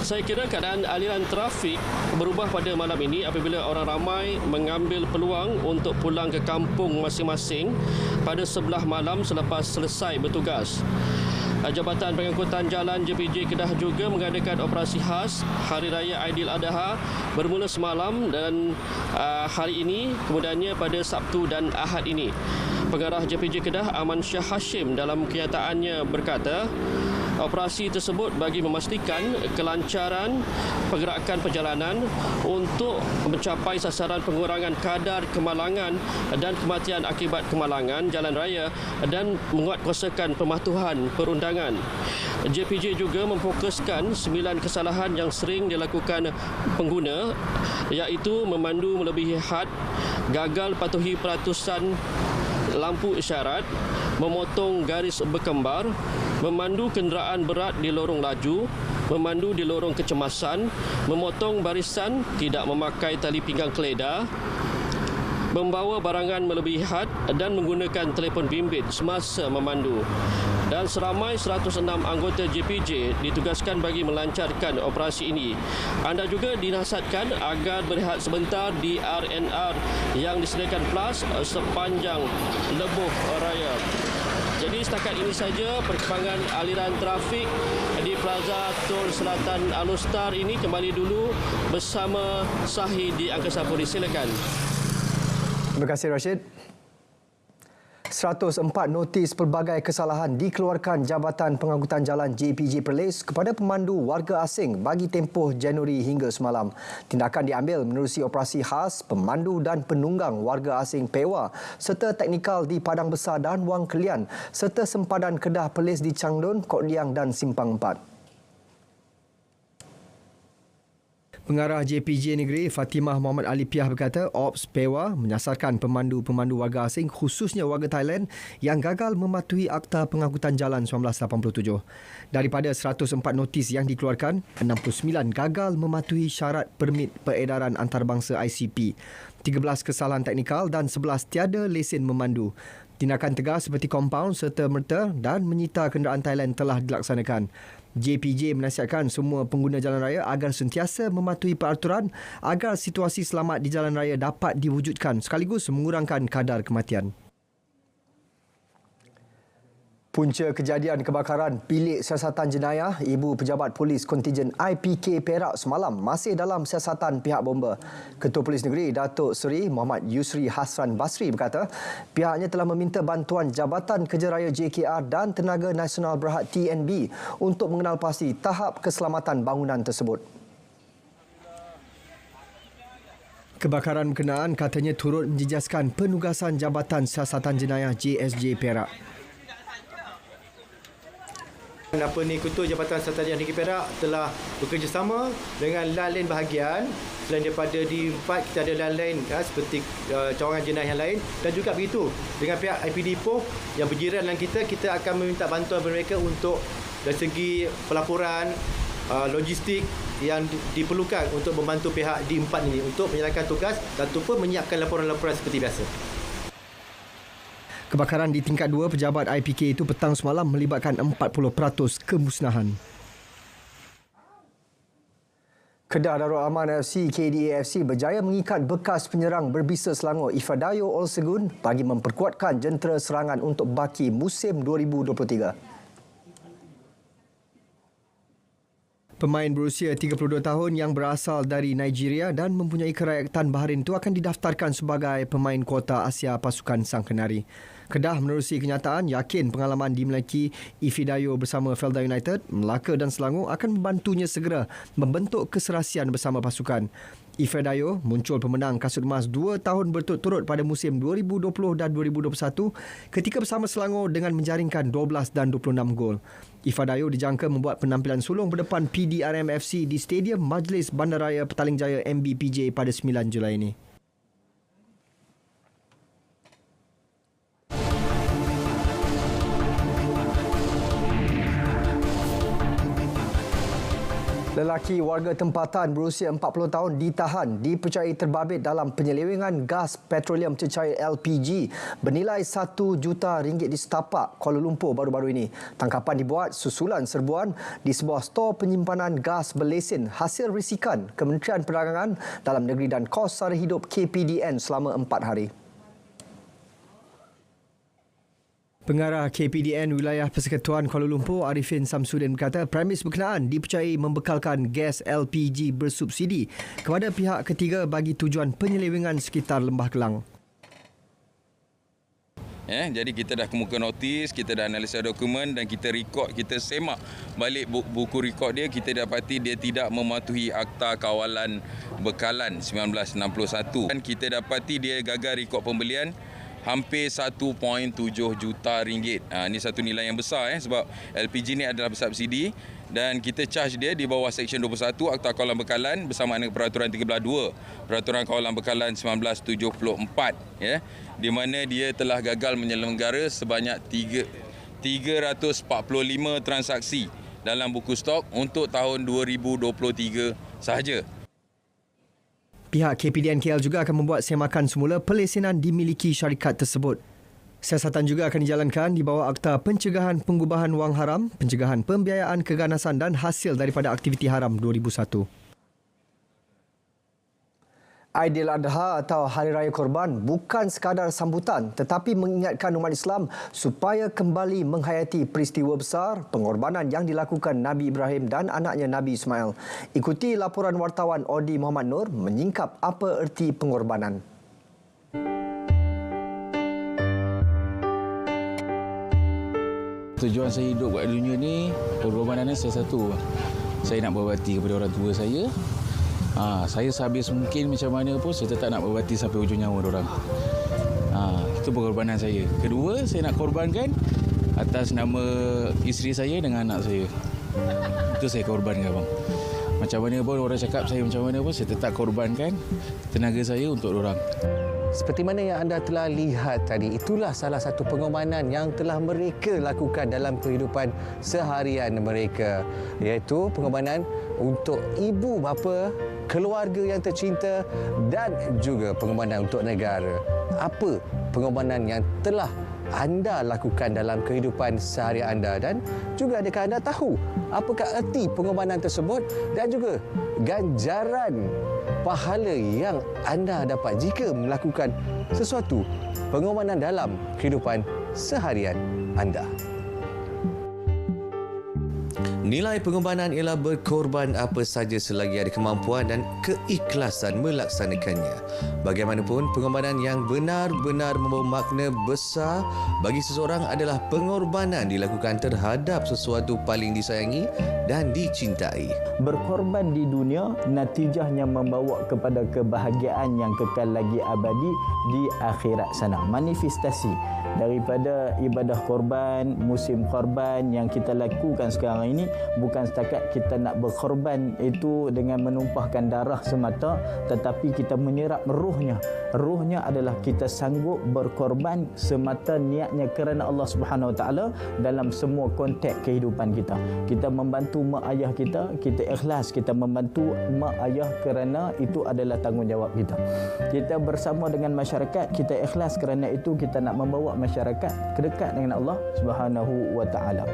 Saya kira keadaan aliran trafik berubah pada malam ini apabila orang ramai mengambil peluang untuk pulang ke kampung masing-masing pada sebelah malam selepas selesai bertugas. Jabatan Pengangkutan Jalan JPJ Kedah juga mengadakan operasi khas Hari Raya Aidiladha bermula semalam dan hari ini, kemudiannya pada Sabtu dan Ahad ini. Pengarah JPJ Kedah Aman Shah Hashim dalam kenyataannya berkata, operasi tersebut bagi memastikan kelancaran pergerakan perjalanan untuk mencapai sasaran pengurangan kadar kemalangan dan kematian akibat kemalangan jalan raya dan menguatkuasakan pematuhan perundangan. JPJ juga memfokuskan 9 kesalahan yang sering dilakukan pengguna, iaitu memandu melebihi had, gagal patuhi peratusan lampu isyarat, memotong garis berkembar, memandu kenderaan berat di lorong laju, memandu di lorong kecemasan, memotong barisan, tidak memakai tali pinggang keledar, membawa barangan melebihi had dan menggunakan telefon bimbit semasa memandu. Dan seramai 106 anggota JPJ ditugaskan bagi melancarkan operasi ini. Anda juga dinasihatkan agar berehat sebentar di RNR yang disediakan PLAS sepanjang lebuh raya. Jadi setakat ini saja perkembangan aliran trafik di Plaza Tol Selatan Alustar ini. Kembali dulu bersama Sahi di Angkasa Puri. Silakan. Terima kasih Rashid. 104 notis pelbagai kesalahan dikeluarkan Jabatan Pengangkutan Jalan JPJ Perlis kepada pemandu warga asing bagi tempoh Januari hingga semalam. Tindakan diambil menerusi operasi khas pemandu dan penunggang warga asing PEWA serta teknikal di Padang Besar dan Wang Kelian serta sempadan Kedah Perlis di Changlun, Kok Liang dan Simpang 4. Pengarah JPJ Negeri Fatimah Muhammad Ali Piah berkata Ops PEWA menyasarkan pemandu-pemandu warga asing khususnya warga Thailand yang gagal mematuhi Akta Pengangkutan Jalan 1987. Daripada 104 notis yang dikeluarkan, 69 gagal mematuhi syarat permit peredaran antarabangsa ICP, 13 kesalahan teknikal dan 11 tiada lesen memandu. Tindakan tegas seperti kompaun serta merta dan menyita kenderaan Thailand telah dilaksanakan. JPJ menasihatkan semua pengguna jalan raya agar sentiasa mematuhi peraturan agar situasi selamat di jalan raya dapat diwujudkan sekaligus mengurangkan kadar kematian. Punca kejadian kebakaran bilik siasatan jenayah Ibu Pejabat Polis Kontijen IPK Perak semalam masih dalam siasatan pihak bomba. Ketua Polis Negeri Datuk Seri Muhammad Yusri Hasran Basri berkata pihaknya telah meminta bantuan Jabatan Kerja Raya JKR dan Tenaga Nasional Berhad TNB untuk mengenal pasti tahap keselamatan bangunan tersebut. Kebakaran berkenaan katanya turut menjejaskan penugasan Jabatan Siasatan Jenayah JSJ Perak. Ketua Jabatan Siasatan Jenayah Negeri Perak telah bekerjasama dengan lain-lain bahagian. Selain daripada di 4, kita ada lain-lain seperti cawangan jenayah yang lain, dan juga begitu dengan pihak IPD Ipoh yang berjiran dengan kita akan meminta bantuan mereka untuk dari segi pelaporan, logistik yang diperlukan untuk membantu pihak di 4 ini untuk menjalankan tugas dan pun menyiapkan laporan-laporan seperti biasa. Kebakaran di tingkat 2 pejabat IPK itu petang semalam melibatkan 40% kemusnahan. Kedah Darul Aman FC KDAFC berjaya mengikat bekas penyerang berbisa Selangor Ifadayo Olsegun bagi memperkuatkan jentera serangan untuk baki musim 2023. Pemain berusia 32 tahun yang berasal dari Nigeria dan mempunyai kerakyatan Bahrain itu akan didaftarkan sebagai pemain kuota Asia pasukan Sang Kenari. Kedah menerusi kenyataan yakin pengalaman dimiliki Ifedayo bersama Felda United, Melaka dan Selangor akan membantunya segera membentuk keserasian bersama pasukan. Ifedayo muncul pemenang kasut emas 2 tahun berturut-turut pada musim 2020 dan 2021 ketika bersama Selangor dengan menjaringkan 12 dan 26 gol. Ifedayo dijangka membuat penampilan sulung berdepan PDRM FC di Stadium Majlis Bandaraya Petaling Jaya MBPJ pada 9 Julai ini. Lelaki warga tempatan berusia 40 tahun ditahan dipercayai terbabit dalam penyelewengan gas petroleum cecair LPG bernilai RM1 juta di setapak Kuala Lumpur baru-baru ini. Tangkapan dibuat susulan serbuan di sebuah stor penyimpanan gas berlesen hasil risikan Kementerian Perdagangan Dalam Negeri dan Kos Sara Hidup KPDN selama 4 hari. Pengarah KPDN Wilayah Persekutuan Kuala Lumpur Arifin Samsudin berkata premis berkenaan dipercayai membekalkan gas LPG bersubsidi kepada pihak ketiga bagi tujuan penyelewengan sekitar Lembah Kelang. Jadi kita dah kemuka notis, kita dah analisa dokumen dan kita rekod, kita semak balik buku rekod dia, kita dapati dia tidak mematuhi Akta Kawalan Bekalan 1961 dan kita dapati dia gagal rekod pembelian hampir 1.7 juta ringgit. Ini satu nilai yang besar sebab LPG ni adalah bersubsidi dan kita charge dia di bawah Seksyen 21 Akta Kawalan Bekalan bersama dengan Peraturan 13.2 Peraturan Kawalan Bekalan 1974 di mana dia telah gagal menyelenggara sebanyak 345 transaksi dalam buku stok untuk tahun 2023 sahaja. Pihak KPDN KL juga akan membuat semakan semula pelesenan dimiliki syarikat tersebut. Siasatan juga akan dijalankan di bawah Akta Pencegahan Pengubahan Wang Haram, Pencegahan Pembiayaan Keganasan dan Hasil daripada Aktiviti Haram 2001. Aidiladha atau Hari Raya Korban bukan sekadar sambutan tetapi mengingatkan umat Islam supaya kembali menghayati peristiwa besar pengorbanan yang dilakukan Nabi Ibrahim dan anaknya Nabi Ismail. Ikuti laporan wartawan Odi Muhammad Nur menyingkap apa erti pengorbanan. Tujuan saya hidup kat dunia ni, pengorbanannya saya satu. Saya nak berbakti kepada orang tua saya. Saya sehabis mungkin macam mana pun saya tetap nak berbakti sampai hujung nyawa orang. Itu pengorbanan saya. Kedua, saya nak korbankan atas nama isteri saya dengan anak saya. Itu saya korbankan, bang. Macam mana pun orang cakap saya macam mana pun saya tetap korbankan tenaga saya untuk orang. Seperti mana yang anda telah lihat tadi, itulah salah satu pengorbanan yang telah mereka lakukan dalam kehidupan seharian mereka, iaitu pengorbanan untuk ibu bapa, keluarga yang tercinta dan juga pengorbanan untuk negara. Apa pengorbanan yang telah anda lakukan dalam kehidupan seharian anda dan juga adakah anda tahu apakah erti pengorbanan tersebut dan juga ganjaran pahala yang anda dapat jika melakukan sesuatu pengorbanan dalam kehidupan seharian anda. Nilai pengorbanan ialah berkorban apa saja selagi ada kemampuan dan keikhlasan melaksanakannya. Bagaimanapun, pengorbanan yang benar-benar membawa makna besar bagi seseorang adalah pengorbanan dilakukan terhadap sesuatu paling disayangi dan dicintai. Berkorban di dunia natijahnya membawa kepada kebahagiaan yang kekal lagi abadi di akhirat sana. Manifestasi daripada ibadah korban, musim korban yang kita lakukan sekarang ini bukan setakat kita nak berkorban itu dengan menumpahkan darah semata, tetapi kita menyerap ruhnya. Ruhnya adalah kita sanggup berkorban semata niatnya kerana Allah Subhanahu Wa Taala dalam semua konteks kehidupan kita. Kita membantu mak ayah kita, kita ikhlas kita membantu mak ayah kerana itu adalah tanggungjawab kita. Kita bersama dengan masyarakat, kita ikhlas kerana itu kita nak membawa masyarakat kedekat dengan Allah Subhanahu Wa Taala.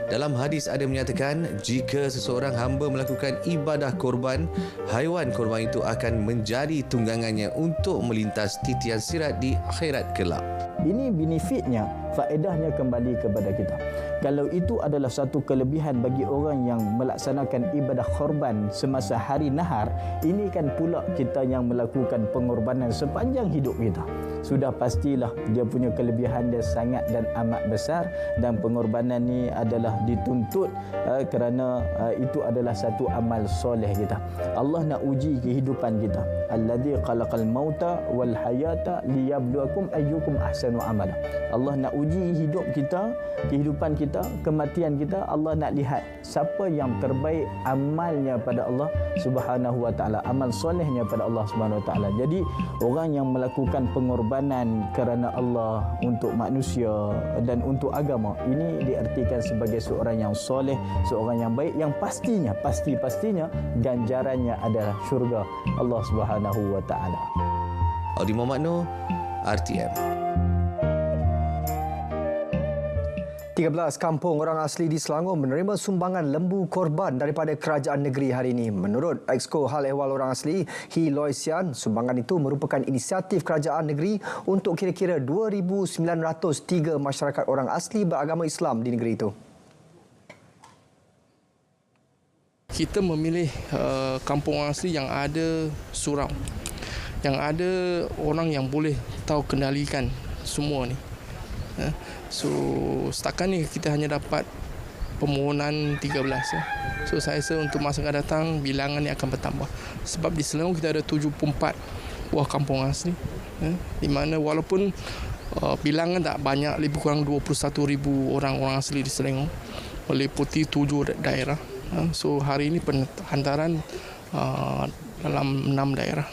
Dalam hadis ada menyatakan, jika seseorang hamba melakukan ibadah korban, haiwan korban itu akan menjadi tunggangannya untuk melintas titian sirat di akhirat kelak. Ini benefitnya, faedahnya kembali kepada kita. Kalau itu adalah satu kelebihan bagi orang yang melaksanakan ibadah korban semasa hari nahar, ini kan pula kita yang melakukan pengorbanan sepanjang hidup kita. Sudah pastilah dia punya kelebihan dia sangat dan amat besar, dan pengorbanan ni adalah dituntut kerana itu adalah satu amal soleh kita. Allah nak uji kehidupan kita. Alladzi khalaqal mauta wal hayata liyabluwakum ayyukum ahsanu amala. Allah nak uji hidup kita, kehidupan kita, kematian kita. Allah nak lihat siapa yang terbaik amalnya pada Allah Subhanahu Wa Taala, amal solehnya pada Allah Subhanahu Wa Taala. Jadi orang yang melakukan pengorbanan kerana Allah untuk manusia dan untuk agama, ini diartikan sebagai seorang yang soleh, seorang yang baik, yang pastinya ganjarannya adalah syurga Allah Subhanahu Wa Taala. Audi Muhammad Noor, RTM. 13 kampung orang asli di Selangor menerima sumbangan lembu korban daripada kerajaan negeri hari ini. Menurut Exco Hal Ehwal Orang Asli, He Loy Sian, sumbangan itu merupakan inisiatif kerajaan negeri untuk kira-kira 2,903 masyarakat orang asli beragama Islam di negeri itu. Kita memilih kampung orang asli yang ada surau, yang ada orang yang boleh tahu kendalikan semua ni. So setakat ni kita hanya dapat permohonan 13 ya. So saya rasa untuk masa akan datang bilangan ni akan bertambah. Sebab di Selangor kita ada 74 buah kampung asli di mana walaupun bilangan tak banyak, lebih kurang 21,000 orang asli di Selangor meliputi 7 daerah. So hari ini penghantaran dalam 6 daerah.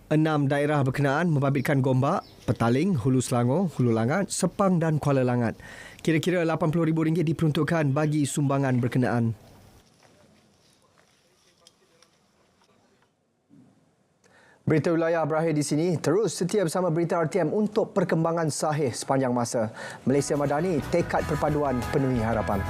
6 daerah berkenaan membabitkan Gombak, Petaling, Hulu Selangor, Hulu Langat, Sepang dan Kuala Langat. Kira-kira RM80,000 diperuntukkan bagi sumbangan berkenaan. Berita wilayah berakhir di sini. Terus setia bersama Berita RTM untuk perkembangan sahih sepanjang masa. Malaysia Madani, tekad perpaduan penuhi harapan.